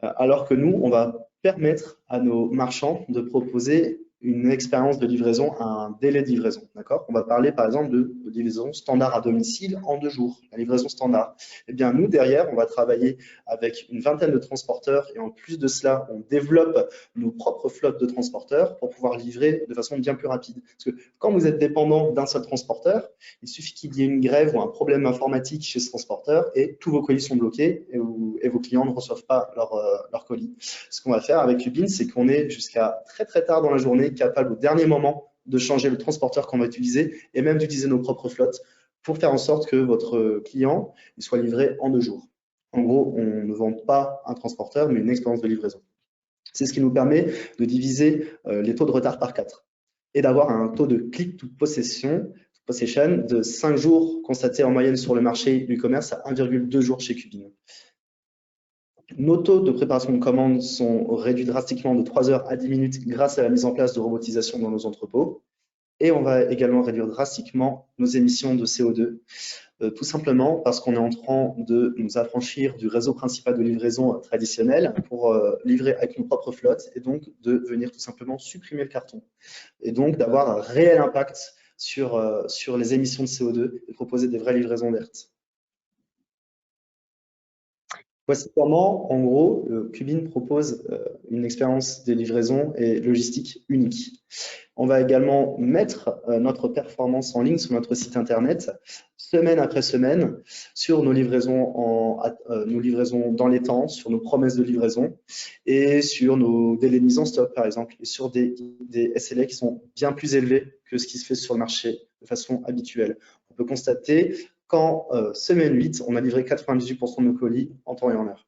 alors que nous, on va permettre à nos marchands de proposer une expérience de livraison à un délai de livraison. D'accord? On va parler par exemple de livraison standard à domicile en 2 jours, la livraison standard. Eh bien, nous, derrière, on va travailler avec une vingtaine de transporteurs et en plus de cela, on développe nos propres flottes de transporteurs pour pouvoir livrer de façon bien plus rapide. Parce que quand vous êtes dépendant d'un seul transporteur, il suffit qu'il y ait une grève ou un problème informatique chez ce transporteur et tous vos colis sont bloqués et vos clients ne reçoivent pas leur colis. Ce qu'on va faire avec Cubine, c'est qu'on est jusqu'à très très tard dans la journée capable au dernier moment de changer le transporteur qu'on va utiliser et même d'utiliser nos propres flottes pour faire en sorte que votre client il soit livré en 2 jours. En gros, on ne vend pas un transporteur, mais une expérience de livraison. C'est ce qui nous permet de diviser les taux de retard par 4 et d'avoir un taux de click to possession de 5 jours constaté en moyenne sur le marché du e-commerce à 1,2 jours chez Cubine. Nos taux de préparation de commandes sont réduits drastiquement de 3 heures à 10 minutes grâce à la mise en place de robotisation dans nos entrepôts. Et on va également réduire drastiquement nos émissions de CO2, tout simplement parce qu'on est en train de nous affranchir du réseau principal de livraison traditionnel pour livrer avec nos propres flottes et donc de venir tout simplement supprimer le carton. Et donc d'avoir un réel impact sur les émissions de CO2 et proposer des vraies livraisons vertes. Voici comment, en gros, Cubine propose une expérience de livraison et logistique unique. On va également mettre notre performance en ligne sur notre site internet, semaine après semaine, sur nos livraisons dans les temps, sur nos promesses de livraison et sur nos délais de mise en stock, par exemple, et sur des SLA qui sont bien plus élevés que ce qui se fait sur le marché de façon habituelle. On peut constater qu'en semaine 8, on a livré 98% de nos colis en temps et en heure.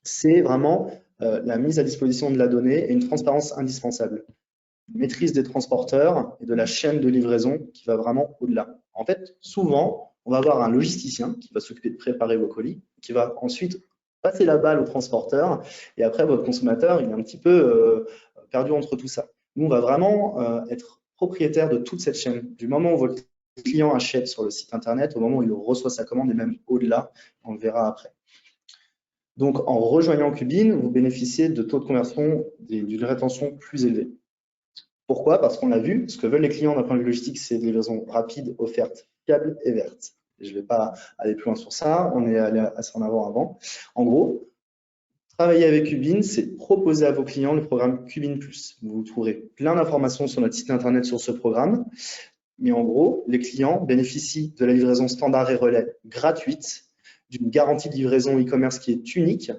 C'est vraiment la mise à disposition de la donnée et une transparence indispensable. Une maîtrise des transporteurs et de la chaîne de livraison qui va vraiment au-delà. En fait, souvent, on va avoir un logisticien qui va s'occuper de préparer vos colis, qui va ensuite passer la balle au transporteur et après, votre consommateur, il est un petit peu perdu entre tout ça. Nous, on va vraiment être propriétaire de toute cette chaîne. Du moment où votre client achète sur le site internet, au moment où il reçoit sa commande et même au-delà, on le verra après. Donc, en rejoignant Cubine, vous bénéficiez de taux de conversion d'une rétention plus élevée. Pourquoi? Parce qu'on a vu, ce que veulent les clients d'un point de vue logistique, c'est des livraisons rapides, offertes, fiables et vertes. Je ne vais pas aller plus loin sur ça, on est allé assez en avant. En gros, travailler avec Cubine, c'est proposer à vos clients le programme Cubine Plus. Vous trouverez plein d'informations sur notre site internet sur ce programme. Mais en gros, les clients bénéficient de la livraison standard et relais gratuite, d'une garantie de livraison e-commerce qui est unique,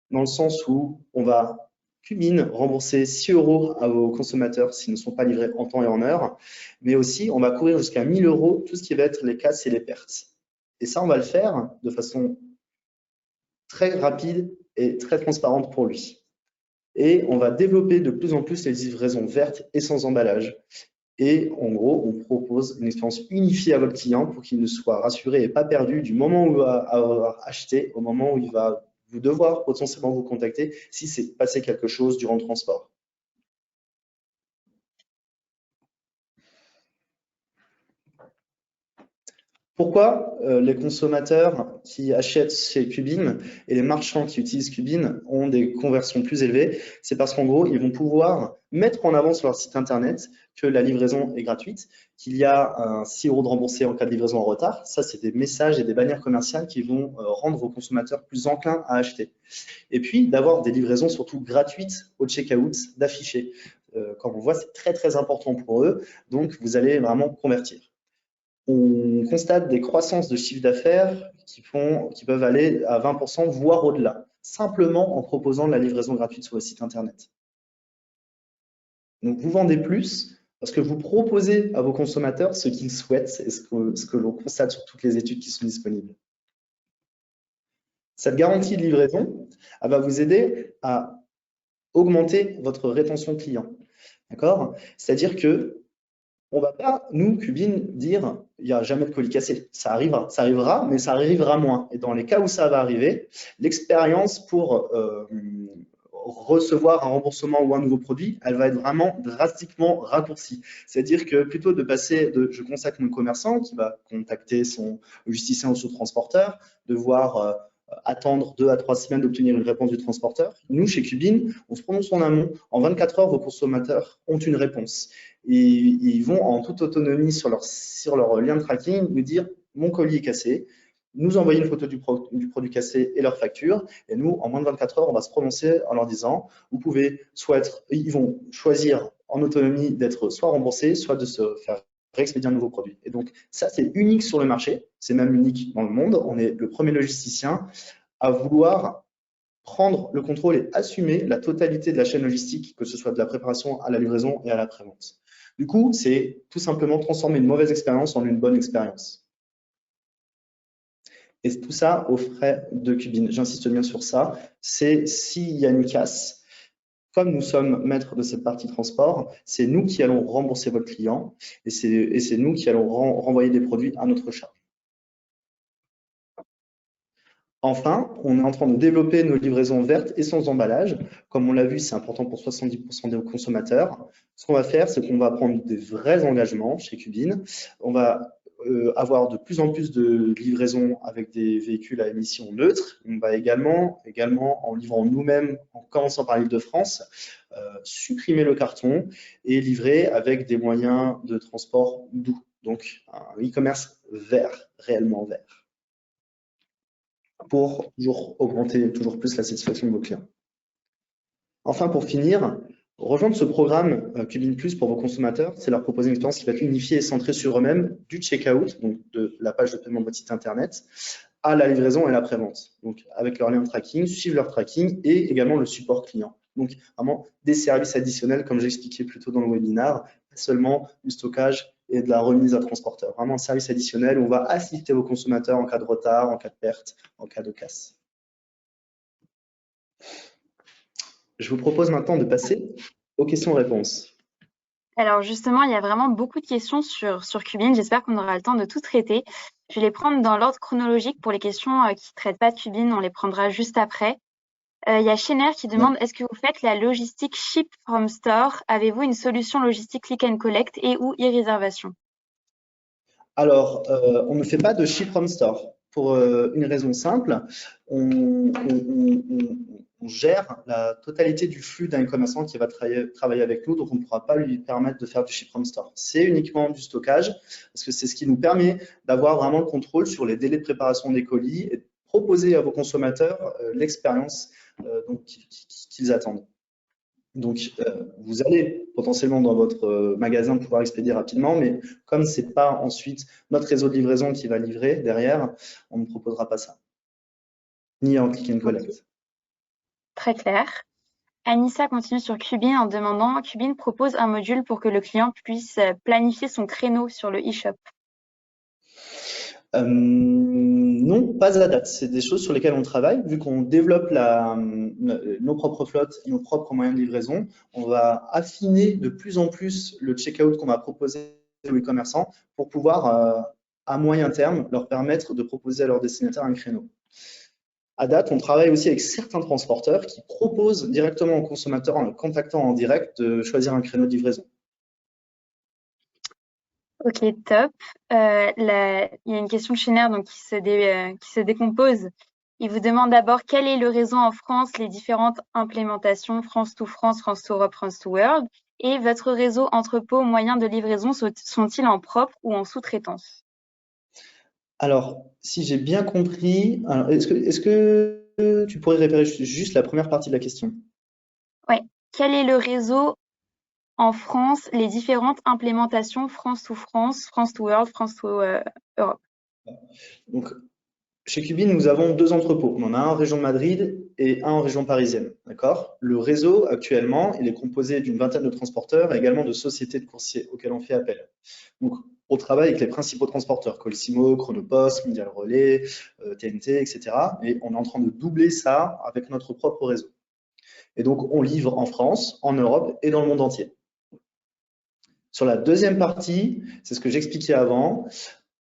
dans le sens où on va Qubin rembourser 6 € aux consommateurs s'ils ne sont pas livrés en temps et en heure, mais aussi on va couvrir jusqu'à 1 000 € tout ce qui va être les casses et les pertes. Et ça, on va le faire de façon très rapide et très transparente pour lui. Et on va développer de plus en plus les livraisons vertes et sans emballage. Et en gros, on propose une expérience unifiée à votre client pour qu'il ne soit rassuré et pas perdu du moment où il va avoir acheté au moment où il va vous devoir potentiellement vous contacter si c'est passé quelque chose durant le transport. Pourquoi les consommateurs qui achètent chez Qubin et les marchands qui utilisent Qubin ont des conversions plus élevées? C'est parce qu'en gros, ils vont pouvoir mettre en avant sur leur site internet que la livraison est gratuite, qu'il y a un 6 € de remboursé en cas de livraison en retard. Ça, c'est des messages et des bannières commerciales qui vont rendre vos consommateurs plus enclins à acheter. Et puis, d'avoir des livraisons surtout gratuites au checkout, d'afficher. Comme on voit, c'est très, très important pour eux. Donc, vous allez vraiment convertir. On constate des croissances de chiffre d'affaires qui peuvent aller à 20%, voire au-delà, simplement en proposant de la livraison gratuite sur le site internet. Donc, vous vendez plus parce que vous proposez à vos consommateurs ce qu'ils souhaitent et ce que l'on constate sur toutes les études qui sont disponibles. Cette garantie de livraison, elle va vous aider à augmenter votre rétention client. D'accord? C'est-à-dire que on ne va pas, nous, Qubin, dire il n'y a jamais de colis cassé. Ça arrivera, mais ça arrivera moins. Et dans les cas où ça va arriver, l'expérience pour recevoir un remboursement ou un nouveau produit, elle va être vraiment drastiquement raccourcie. C'est-à-dire que plutôt de passer de je contacte mon commerçant qui va contacter son logisticien ou son transporteur, devoir attendre 2 à 3 semaines d'obtenir une réponse du transporteur. Nous, chez Qubin, on se prononce en amont. En 24 heures, vos consommateurs ont une réponse. Et ils vont en toute autonomie sur leur lien de tracking nous dire mon colis est cassé, nous envoyer une photo du produit cassé et leur facture. Et nous, en moins de 24 heures, on va se prononcer en leur disant vous pouvez ils vont choisir en autonomie d'être soit remboursés, soit de se faire réexpédier un nouveau produit. Et donc, ça, c'est unique sur le marché. C'est même unique dans le monde. On est le premier logisticien à vouloir prendre le contrôle et assumer la totalité de la chaîne logistique, que ce soit de la préparation à la livraison et à la prévente. Du coup, c'est tout simplement transformer une mauvaise expérience en une bonne expérience. Et tout ça aux frais de Qubin. J'insiste bien sur ça. C'est s'il y a une casse, comme nous sommes maîtres de cette partie transport, c'est nous qui allons rembourser votre client et c'est nous qui allons renvoyer des produits à notre charge. Enfin, on est en train de développer nos livraisons vertes et sans emballage. Comme on l'a vu, c'est important pour 70% des consommateurs. Ce qu'on va faire, c'est qu'on va prendre des vrais engagements chez Qubin. On va avoir de plus en plus de livraisons avec des véhicules à émissions neutres. On va également en livrant nous-mêmes, en commençant par l'Île-de-France, supprimer le carton et livrer avec des moyens de transport doux. Donc, un e-commerce vert, réellement vert, pour toujours augmenter toujours plus la satisfaction de vos clients. Enfin, pour finir, rejoindre ce programme Qubin Plus pour vos consommateurs, c'est leur proposer une expérience qui va être unifiée et centrée sur eux-mêmes, du checkout, donc de la page de paiement de votre site internet, à la livraison et la prévente. Donc, avec leur lien de tracking, suivre leur tracking et également le support client. Donc, vraiment des services additionnels, comme j'ai expliqué plus tôt dans le webinaire, pas seulement du stockage et de la remise à transporteur. Vraiment un service additionnel où on va assister vos consommateurs en cas de retard, en cas de perte, en cas de casse. Je vous propose maintenant de passer aux questions-réponses. Alors justement, il y a vraiment beaucoup de questions sur Qubin. J'espère qu'on aura le temps de tout traiter. Je vais les prendre dans l'ordre chronologique. Pour les questions qui ne traitent pas de Qubin, on les prendra juste après. Il y a Schener qui demande est-ce que vous faites la logistique Ship from Store? Avez-vous une solution logistique Click and Collect et ou e-réservation? Alors, on ne fait pas de Ship from Store pour une raison simple. On gère la totalité du flux d'un commerçant qui va travailler avec nous, donc on ne pourra pas lui permettre de faire du Ship from Store. C'est uniquement du stockage parce que c'est ce qui nous permet d'avoir vraiment le contrôle sur les délais de préparation des colis et de proposer à vos consommateurs l'expérience qu'ils attendent. Donc, vous allez potentiellement dans votre magasin pouvoir expédier rapidement, mais comme ce n'est pas ensuite notre réseau de livraison qui va livrer derrière, on ne proposera pas ça, ni en click and Ok, collect. très clair. Anissa continue sur Cubin en demandant, Cubin propose un module pour que le client puisse planifier son créneau sur le e-shop. Non, pas à date. C'est des choses sur lesquelles on travaille. Vu qu'on développe nos propres flottes, nos propres moyens de livraison, on va affiner de plus en plus le checkout qu'on va proposer aux e-commerçants pour pouvoir, à moyen terme, leur permettre de proposer à leurs destinataires un créneau. À date, on travaille aussi avec certains transporteurs qui proposent directement aux consommateurs, en le contactant en direct, de choisir un créneau de livraison. Ok, top. Il y a une question de Schneider donc, qui se décompose. Il vous demande d'abord quel est le réseau en France, les différentes implémentations France to France, France to Europe, France to World, et votre réseau entrepôt moyens de livraison sont-ils en propre ou en sous-traitance? Alors, si j'ai bien compris, est-ce que tu pourrais répéter juste la première partie de la question? Ouais. Quel est le réseau en France, les différentes implémentations France to France, France to World, France to Europe? Donc, chez Cubin, nous avons deux entrepôts. On en a un en région de Madrid et un en région parisienne. D'accord? Le réseau, actuellement, il est composé d'une vingtaine de transporteurs et également de sociétés de coursiers auxquelles on fait appel. Donc, on travaille avec les principaux transporteurs, Colsimo, Chronopost, Mondial Relais, TNT, etc. Et on est en train de doubler ça avec notre propre réseau. Et donc, on livre en France, en Europe et dans le monde entier. Sur la deuxième partie, c'est ce que j'expliquais avant,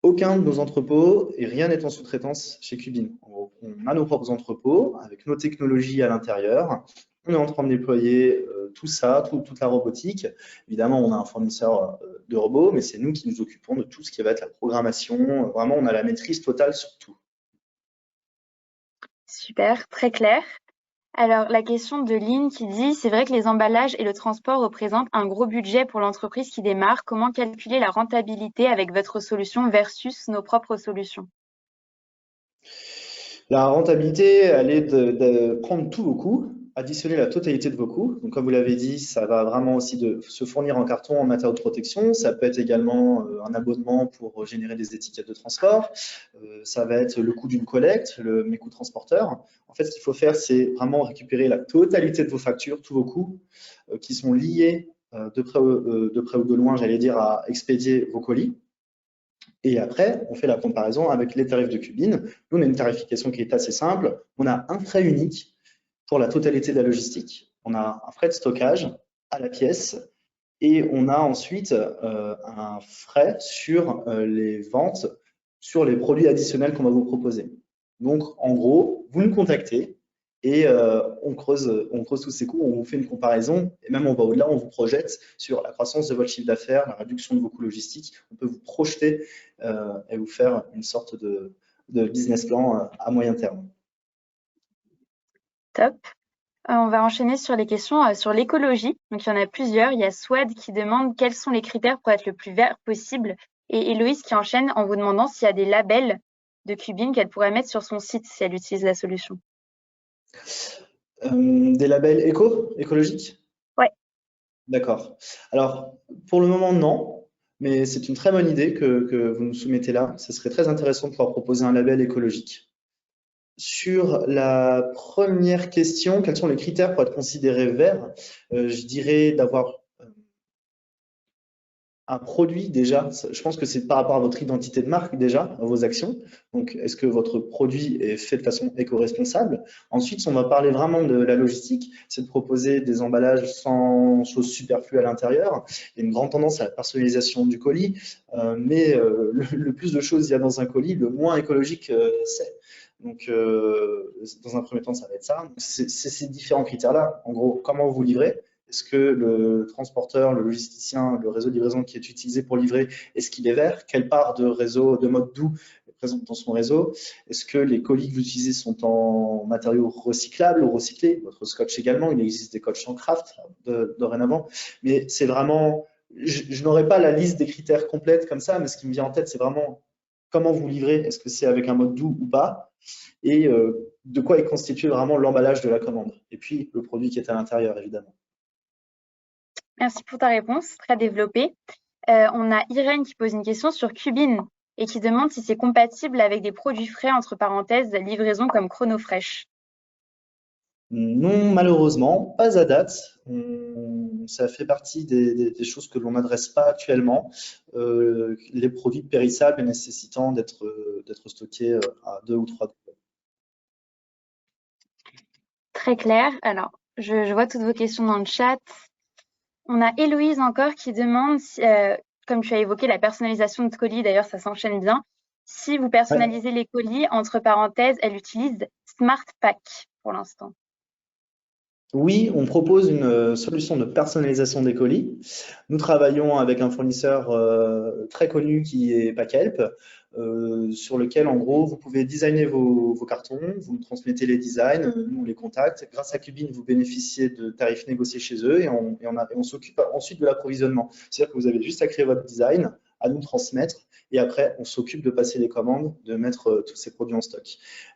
aucun de nos entrepôts et rien n'est en sous-traitance chez Cubin. On a nos propres entrepôts avec nos technologies à l'intérieur. On est en train de déployer tout ça, toute la robotique. Évidemment, on a un fournisseur de robots, mais c'est nous qui nous occupons de tout ce qui va être la programmation. Vraiment, on a la maîtrise totale sur tout. Super, très clair. Alors, la question de Lynn qui dit, c'est vrai que les emballages et le transport représentent un gros budget pour l'entreprise qui démarre. Comment calculer la rentabilité avec votre solution versus nos propres solutions? La rentabilité, elle est de prendre tous vos coûts, additionner la totalité de vos coûts. Donc, comme vous l'avez dit, ça va vraiment aussi de se fournir en carton en matériaux de protection. Ça peut être également un abonnement pour générer des étiquettes de transport. Ça va être le coût d'une collecte, mes coûts transporteurs. En fait, ce qu'il faut faire, c'est vraiment récupérer la totalité de vos factures, tous vos coûts qui sont liés de près ou de loin, j'allais dire, à expédier vos colis. Et après, on fait la comparaison avec les tarifs de Cubin. Nous, on a une tarification qui est assez simple. On a un frais unique pour la totalité de la logistique. On a un frais de stockage à la pièce et on a ensuite un frais sur les ventes, sur les produits additionnels qu'on va vous proposer. Donc, en gros, vous nous contactez et on creuse tous ces coûts, on vous fait une comparaison et même on va au-delà, on vous projette sur la croissance de votre chiffre d'affaires, la réduction de vos coûts logistiques. On peut vous projeter et vous faire une sorte de business plan à moyen terme. Top. On va enchaîner sur les questions sur l'écologie. Donc, il y en a plusieurs. Il y a Swad qui demande quels sont les critères pour être le plus vert possible. Et Héloïse qui enchaîne en vous demandant s'il y a des labels de Cubin qu'elle pourrait mettre sur son site si elle utilise la solution. Des labels écologiques? Ouais, D'accord. Alors, pour le moment, non, mais c'est une très bonne idée que vous nous soumettez là. Ce serait très intéressant de pouvoir proposer un label écologique. Sur la première question, quels sont les critères pour être considéré vert? Je dirais d'avoir un produit déjà. Je pense que c'est par rapport à votre identité de marque déjà, à vos actions. Donc, est-ce que votre produit est fait de façon éco-responsable? Ensuite, si on va parler vraiment de la logistique, c'est de proposer des emballages sans choses superflues à l'intérieur. Il y a une grande tendance à la personnalisation du colis, mais le plus de choses il y a dans un colis, le moins écologique c'est. Donc, dans un premier temps, ça va être ça. C'est ces différents critères-là. En gros, comment vous livrez? Est-ce que le transporteur, le logisticien, le réseau de livraison qui est utilisé pour livrer, est-ce qu'il est vert? Quelle part de réseau, de mode doux est présente dans son réseau? Est-ce que les colis que vous utilisez sont en matériaux recyclables ou recyclés? Votre scotch également, il existe des scotch en craft dorénavant. Mais c'est vraiment, je n'aurai pas la liste des critères complète comme ça, mais ce qui me vient en tête, c'est vraiment comment vous livrez. Est-ce que c'est avec un mode doux ou pas? Et de quoi est constitué vraiment l'emballage de la commande? Et puis le produit qui est à l'intérieur, évidemment. Merci pour ta réponse, très développée. On a Irène qui pose une question sur Cubin et qui demande si c'est compatible avec des produits frais, entre parenthèses, livraison comme Chronofresh. Non, malheureusement, pas à date. Ça fait partie des choses que l'on n'adresse pas actuellement. Les produits périssables nécessitant d'être stockés à 2 ou 3 degrés. Très clair. Alors, je vois toutes vos questions dans le chat. On a Héloïse encore qui demande, comme tu as évoqué la personnalisation de colis, d'ailleurs ça s'enchaîne bien, si vous Ouais. personnalisez les colis, entre parenthèses, elle utilise Smart Pack pour l'instant. Oui, on propose une solution de personnalisation des colis. Nous travaillons avec un fournisseur très connu qui est Packhelp, sur lequel, en gros, vous pouvez designer vos cartons, vous nous transmettez les designs, nous on les contacte. Grâce à Cubin, vous bénéficiez de tarifs négociés chez eux et on s'occupe ensuite de l'approvisionnement. C'est-à-dire que vous avez juste à créer votre design, à nous transmettre, et après, on s'occupe de passer les commandes, de mettre tous ces produits en stock.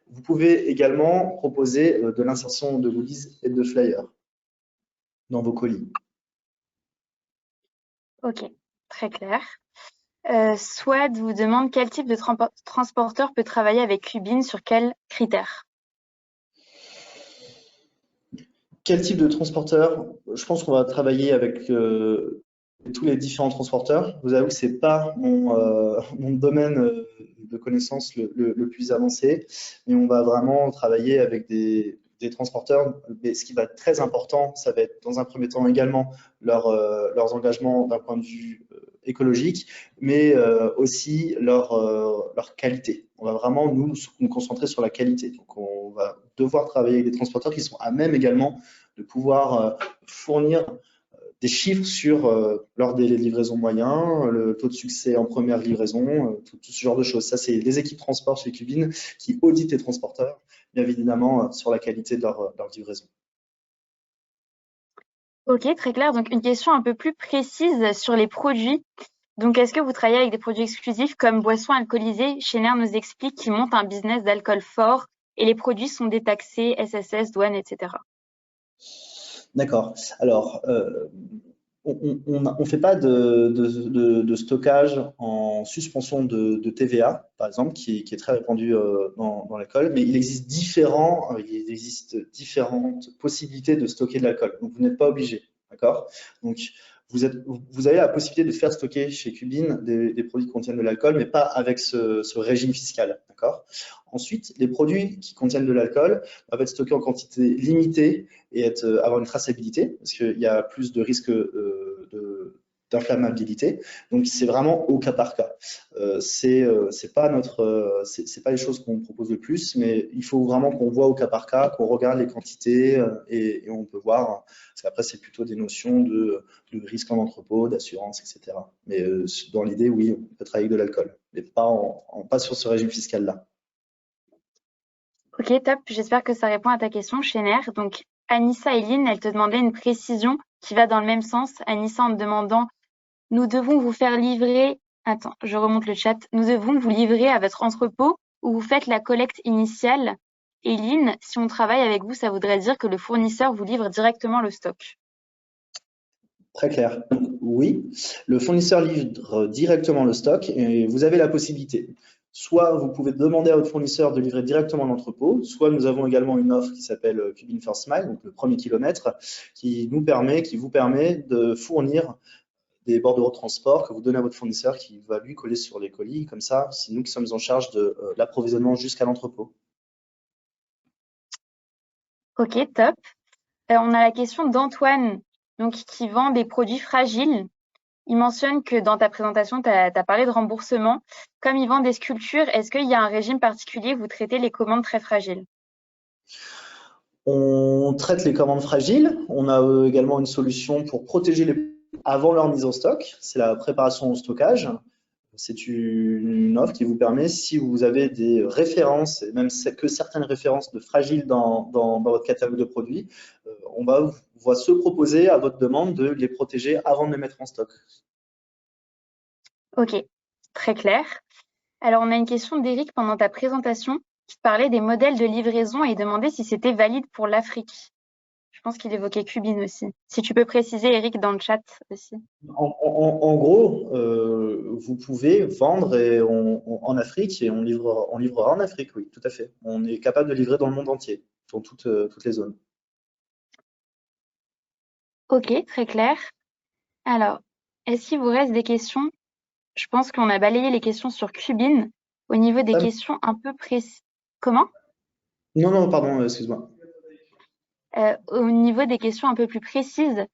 Vous pouvez également proposer de l'insertion de goodies et de flyers dans vos colis. Ok, très clair. Swad vous demande quel type de transporteur peut travailler avec Cubin, sur quels critères? Quel type de transporteur? Je pense qu'on va travailler avec tous les différents transporteurs. Je vous avoue que c'est pas mon domaine de connaissance le plus avancé, mais on va vraiment travailler avec des transporteurs. Mais ce qui va être très important, ça va être dans un premier temps également leurs engagements d'un point de vue écologique, mais aussi leur qualité. On va vraiment nous concentrer sur la qualité. Donc on va devoir travailler avec des transporteurs qui sont à même également de pouvoir fournir des chiffres sur leur délai de livraison moyen, le taux de succès en première livraison, tout ce genre de choses. Ça, c'est les équipes transport chez Cubin qui auditent les transporteurs, bien évidemment, sur la qualité de leur livraison. Ok, très clair. Donc, une question un peu plus précise sur les produits. Donc, est-ce que vous travaillez avec des produits exclusifs comme boissons alcoolisées? Schenner nous explique qu'il monte un business d'alcool fort et les produits sont détaxés, SSS, douane, etc. D'accord. Alors, on fait pas de stockage en suspension de TVA, par exemple, qui est très répandu dans l'alcool, mais il existe différentes possibilités de stocker de l'alcool. Donc, vous n'êtes pas obligé, d'accord? Donc, vous avez la possibilité de faire stocker chez Cubin des produits qui contiennent de l'alcool, mais pas avec ce régime fiscal, d'accord? Ensuite, les produits qui contiennent de l'alcool doivent être stockés en quantité limitée et avoir une traçabilité, parce qu'il y a plus de risques d'inflammabilité. Donc c'est vraiment au cas par cas. C'est pas c'est pas les choses qu'on propose le plus, mais il faut vraiment qu'on voit au cas par cas, qu'on regarde les quantités et on peut voir. Parce qu'après c'est plutôt des notions de risque en entrepôt, d'assurance, etc. Mais dans l'idée, oui, on peut travailler avec de l'alcool, mais pas sur ce régime fiscal là. Ok, top. J'espère que ça répond à ta question, Schenner. Donc, Anissa et Lynn, elles te demandaient une précision qui va dans le même sens. Anissa en te demandant, nous devons vous faire livrer, attends, je remonte le chat, nous devons vous livrer à votre entrepôt où vous faites la collecte initiale. Et Lynn, si on travaille avec vous, ça voudrait dire que le fournisseur vous livre directement le stock. Très clair. Oui, le fournisseur livre directement le stock et vous avez la possibilité. Soit vous pouvez demander à votre fournisseur de livrer directement l'entrepôt, soit nous avons également une offre qui s'appelle Cubin First Mile, donc le premier kilomètre, qui vous permet de fournir des bordereaux de transport que vous donnez à votre fournisseur qui va lui coller sur les colis. Comme ça, c'est nous qui sommes en charge de l'approvisionnement jusqu'à l'entrepôt. Ok, top. On a la question d'Antoine, donc qui vend des produits fragiles. Il mentionne que dans ta présentation, tu as parlé de remboursement. Comme il vend des sculptures, est-ce qu'il y a un régime particulier où vous traitez les commandes très fragiles? On traite les commandes fragiles. On a également une solution pour protéger les avant leur mise en stock. C'est la préparation au stockage. C'est une offre qui vous permet, si vous avez des références, et même que certaines références de fragiles dans votre catalogue de produits, on va se proposer à votre demande de les protéger avant de les mettre en stock. Ok, très clair. Alors, on a une question d'Éric pendant ta présentation qui parlait des modèles de livraison et demandait si c'était valide pour l'Afrique. pense qu'il évoquait Cubine aussi. Si tu peux préciser, Eric, dans le chat aussi. En gros, vous pouvez vendre en Afrique et on livrera en Afrique, oui, tout à fait. On est capable de livrer dans le monde entier, dans toutes les zones. Ok, très clair. Alors, est-ce qu'il vous reste des questions? Je pense qu'on a balayé les questions sur Cubine. Au niveau des questions un peu précises. Comment? Non, non, pardon, excuse-moi. Au niveau des questions un peu plus précises,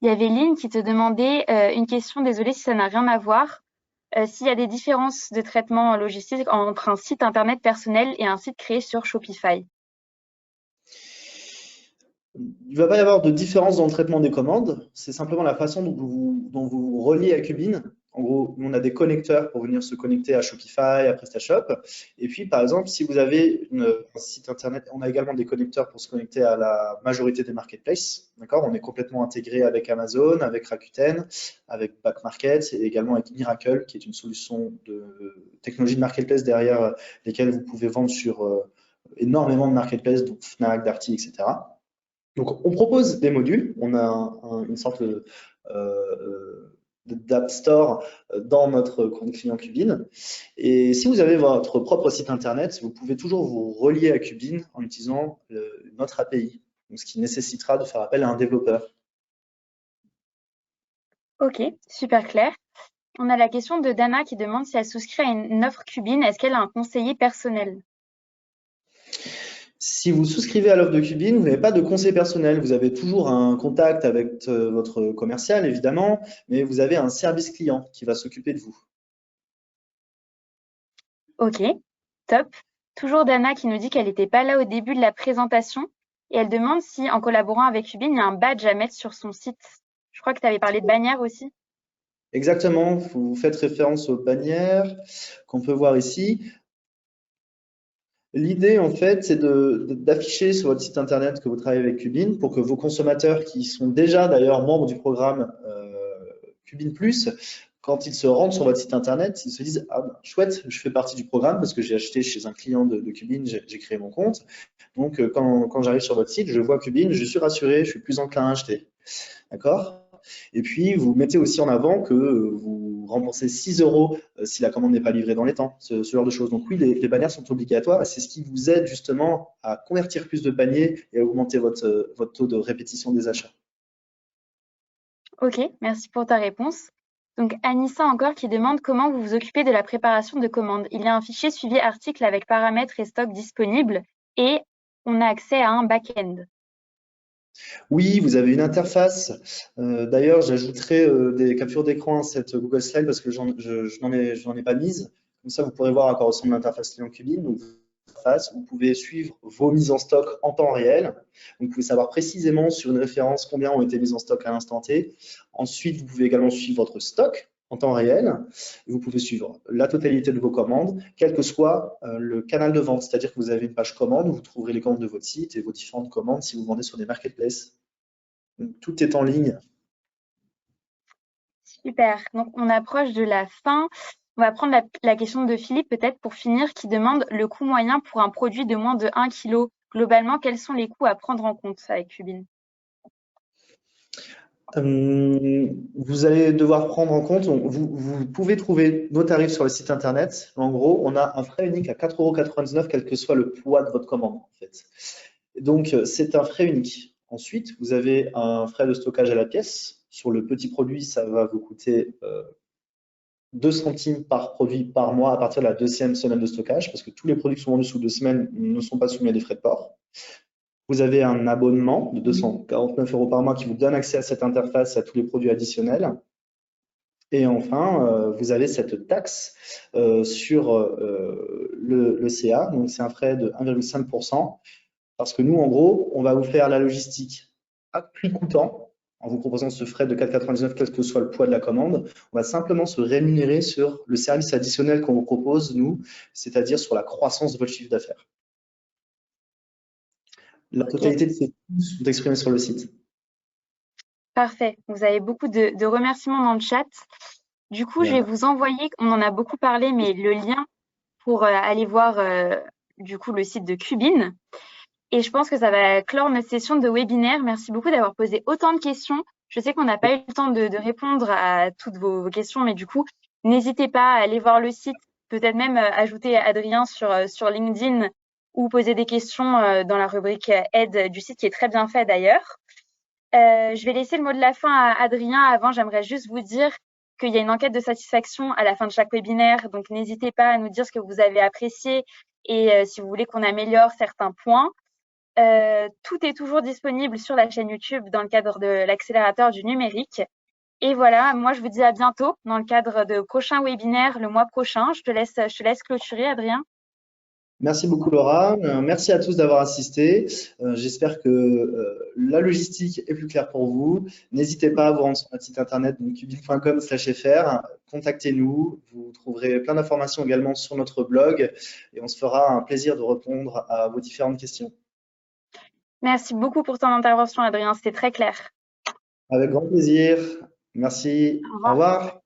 il y avait Lynn qui te demandait une question, désolée si ça n'a rien à voir. S'il y a des différences de traitement logistique entre un site internet personnel et un site créé sur Shopify. Il ne va pas y avoir de différence dans le traitement des commandes, c'est simplement la façon dont vous vous reliez à Cubine. En gros, nous, on a des connecteurs pour venir se connecter à Shopify, à PrestaShop. Et puis, par exemple, si vous avez un site internet, on a également des connecteurs pour se connecter à la majorité des marketplaces. D'accord? On est complètement intégré avec Amazon, avec Rakuten, avec Back Market et également avec Miracle, qui est une solution de technologie de marketplace derrière lesquelles vous pouvez vendre sur énormément de marketplaces, donc Fnac, Darty, etc. Donc, on propose des modules. On a une sorte d'App Store dans notre compte client Cubine. Et si vous avez votre propre site internet, vous pouvez toujours vous relier à Cubine en utilisant notre API, donc ce qui nécessitera de faire appel à un développeur. Ok, super clair. On a la question de Dana qui demande si elle souscrit à une offre Cubine, est-ce qu'elle a un conseiller personnel? Si vous souscrivez à l'offre de Cubine, vous n'avez pas de conseil personnel. Vous avez toujours un contact avec votre commercial, évidemment, mais vous avez un service client qui va s'occuper de vous. Ok, top. Toujours Dana qui nous dit qu'elle n'était pas là au début de la présentation et elle demande si, en collaborant avec Cubine, il y a un badge à mettre sur son site. Je crois que tu avais parlé de bannière aussi. Exactement, vous faites référence aux bannières qu'on peut voir ici. L'idée, en fait, c'est d'afficher sur votre site internet que vous travaillez avec Cubine pour que vos consommateurs qui sont déjà d'ailleurs membres du programme Cubine Plus, quand ils se rendent sur votre site internet, ils se disent ah, bah, chouette, je fais partie du programme parce que j'ai acheté chez un client de Cubine, j'ai créé mon compte. Donc, quand j'arrive sur votre site, je vois Cubine, je suis rassuré, je suis plus enclin à acheter. D'accord? Et puis, vous mettez aussi en avant que vous remboursez 6 euros si la commande n'est pas livrée dans les temps, ce genre de choses. Donc oui, les bannières sont obligatoires et c'est ce qui vous aide justement à convertir plus de paniers et à augmenter votre taux de répétition des achats. Ok, merci pour ta réponse. Donc Anissa encore qui demande comment vous vous occupez de la préparation de commandes. Il y a un fichier suivi article avec paramètres et stocks disponibles et on a accès à un back-end. Oui, vous avez une interface. D'ailleurs, j'ajouterai des captures d'écran à cette Google Slide parce que je n'en ai pas mise. Comme ça, vous pourrez voir à quoi ressemble l'interface client Cubine. Donc, vous pouvez suivre vos mises en stock en temps réel. Vous pouvez savoir précisément sur une référence combien ont été mises en stock à l'instant T. Ensuite, vous pouvez également suivre votre stock en temps réel. Vous pouvez suivre la totalité de vos commandes, quel que soit le canal de vente. C'est-à-dire que vous avez une page commande où vous trouverez les commandes de votre site et vos différentes commandes si vous vendez sur des marketplaces. Donc, tout est en ligne. Super. Donc on approche de la fin. On va prendre la question de Philippe peut-être pour finir qui demande le coût moyen pour un produit de moins de 1 kg. Globalement, quels sont les coûts à prendre en compte avec Cubine? Vous allez devoir prendre en compte, vous pouvez trouver nos tarifs sur le site internet. En gros, on a un frais unique à 4,99 € quel que soit le poids de votre commande en fait. Donc, c'est un frais unique. Ensuite, vous avez un frais de stockage à la pièce. Sur le petit produit, ça va vous coûter 2 centimes par produit par mois à partir de la deuxième semaine de stockage, parce que tous les produits qui sont vendus sous 2 semaines ne sont pas soumis à des frais de port. Vous avez un abonnement de 249 € par mois qui vous donne accès à cette interface et à tous les produits additionnels. Et enfin, vous avez cette taxe sur le CA, donc c'est un frais de 1,5%, parce que nous, en gros, on va vous faire la logistique à prix coûtant, en vous proposant ce frais de 4,99 €, quel que soit le poids de la commande. On va simplement se rémunérer sur le service additionnel qu'on vous propose, nous, c'est-à-dire sur la croissance de votre chiffre d'affaires. La totalité de ces coûts sont exprimés sur le site. Parfait. Vous avez beaucoup de remerciements dans le chat. Du coup, je vais vous envoyer, on en a beaucoup parlé, mais le lien pour aller voir du coup le site de Cubine. Et je pense que ça va clore notre session de webinaire. Merci beaucoup d'avoir posé autant de questions. Je sais qu'on n'a pas eu le temps de répondre à toutes vos questions, mais du coup, n'hésitez pas à aller voir le site, peut-être même ajouter Adrien sur LinkedIn ou poser des questions dans la rubrique aide du site qui est très bien fait d'ailleurs. Je vais laisser le mot de la fin à Adrien. Avant, j'aimerais juste vous dire qu'il y a une enquête de satisfaction à la fin de chaque webinaire. Donc, n'hésitez pas à nous dire ce que vous avez apprécié et si vous voulez qu'on améliore certains points. Tout est toujours disponible sur la chaîne YouTube dans le cadre de l'accélérateur du numérique. Et voilà, moi, je vous dis à bientôt dans le cadre de prochains webinaires le mois prochain. Je te laisse clôturer, Adrien. Merci beaucoup Laura, merci à tous d'avoir assisté. J'espère que la logistique est plus claire pour vous. N'hésitez pas à vous rendre sur notre site internet cubin.com/fr. Contactez-nous, vous trouverez plein d'informations également sur notre blog et on se fera un plaisir de répondre à vos différentes questions. Merci beaucoup pour ton intervention, Adrien. C'était très clair. Avec grand plaisir. Merci. Au Au revoir. revoir.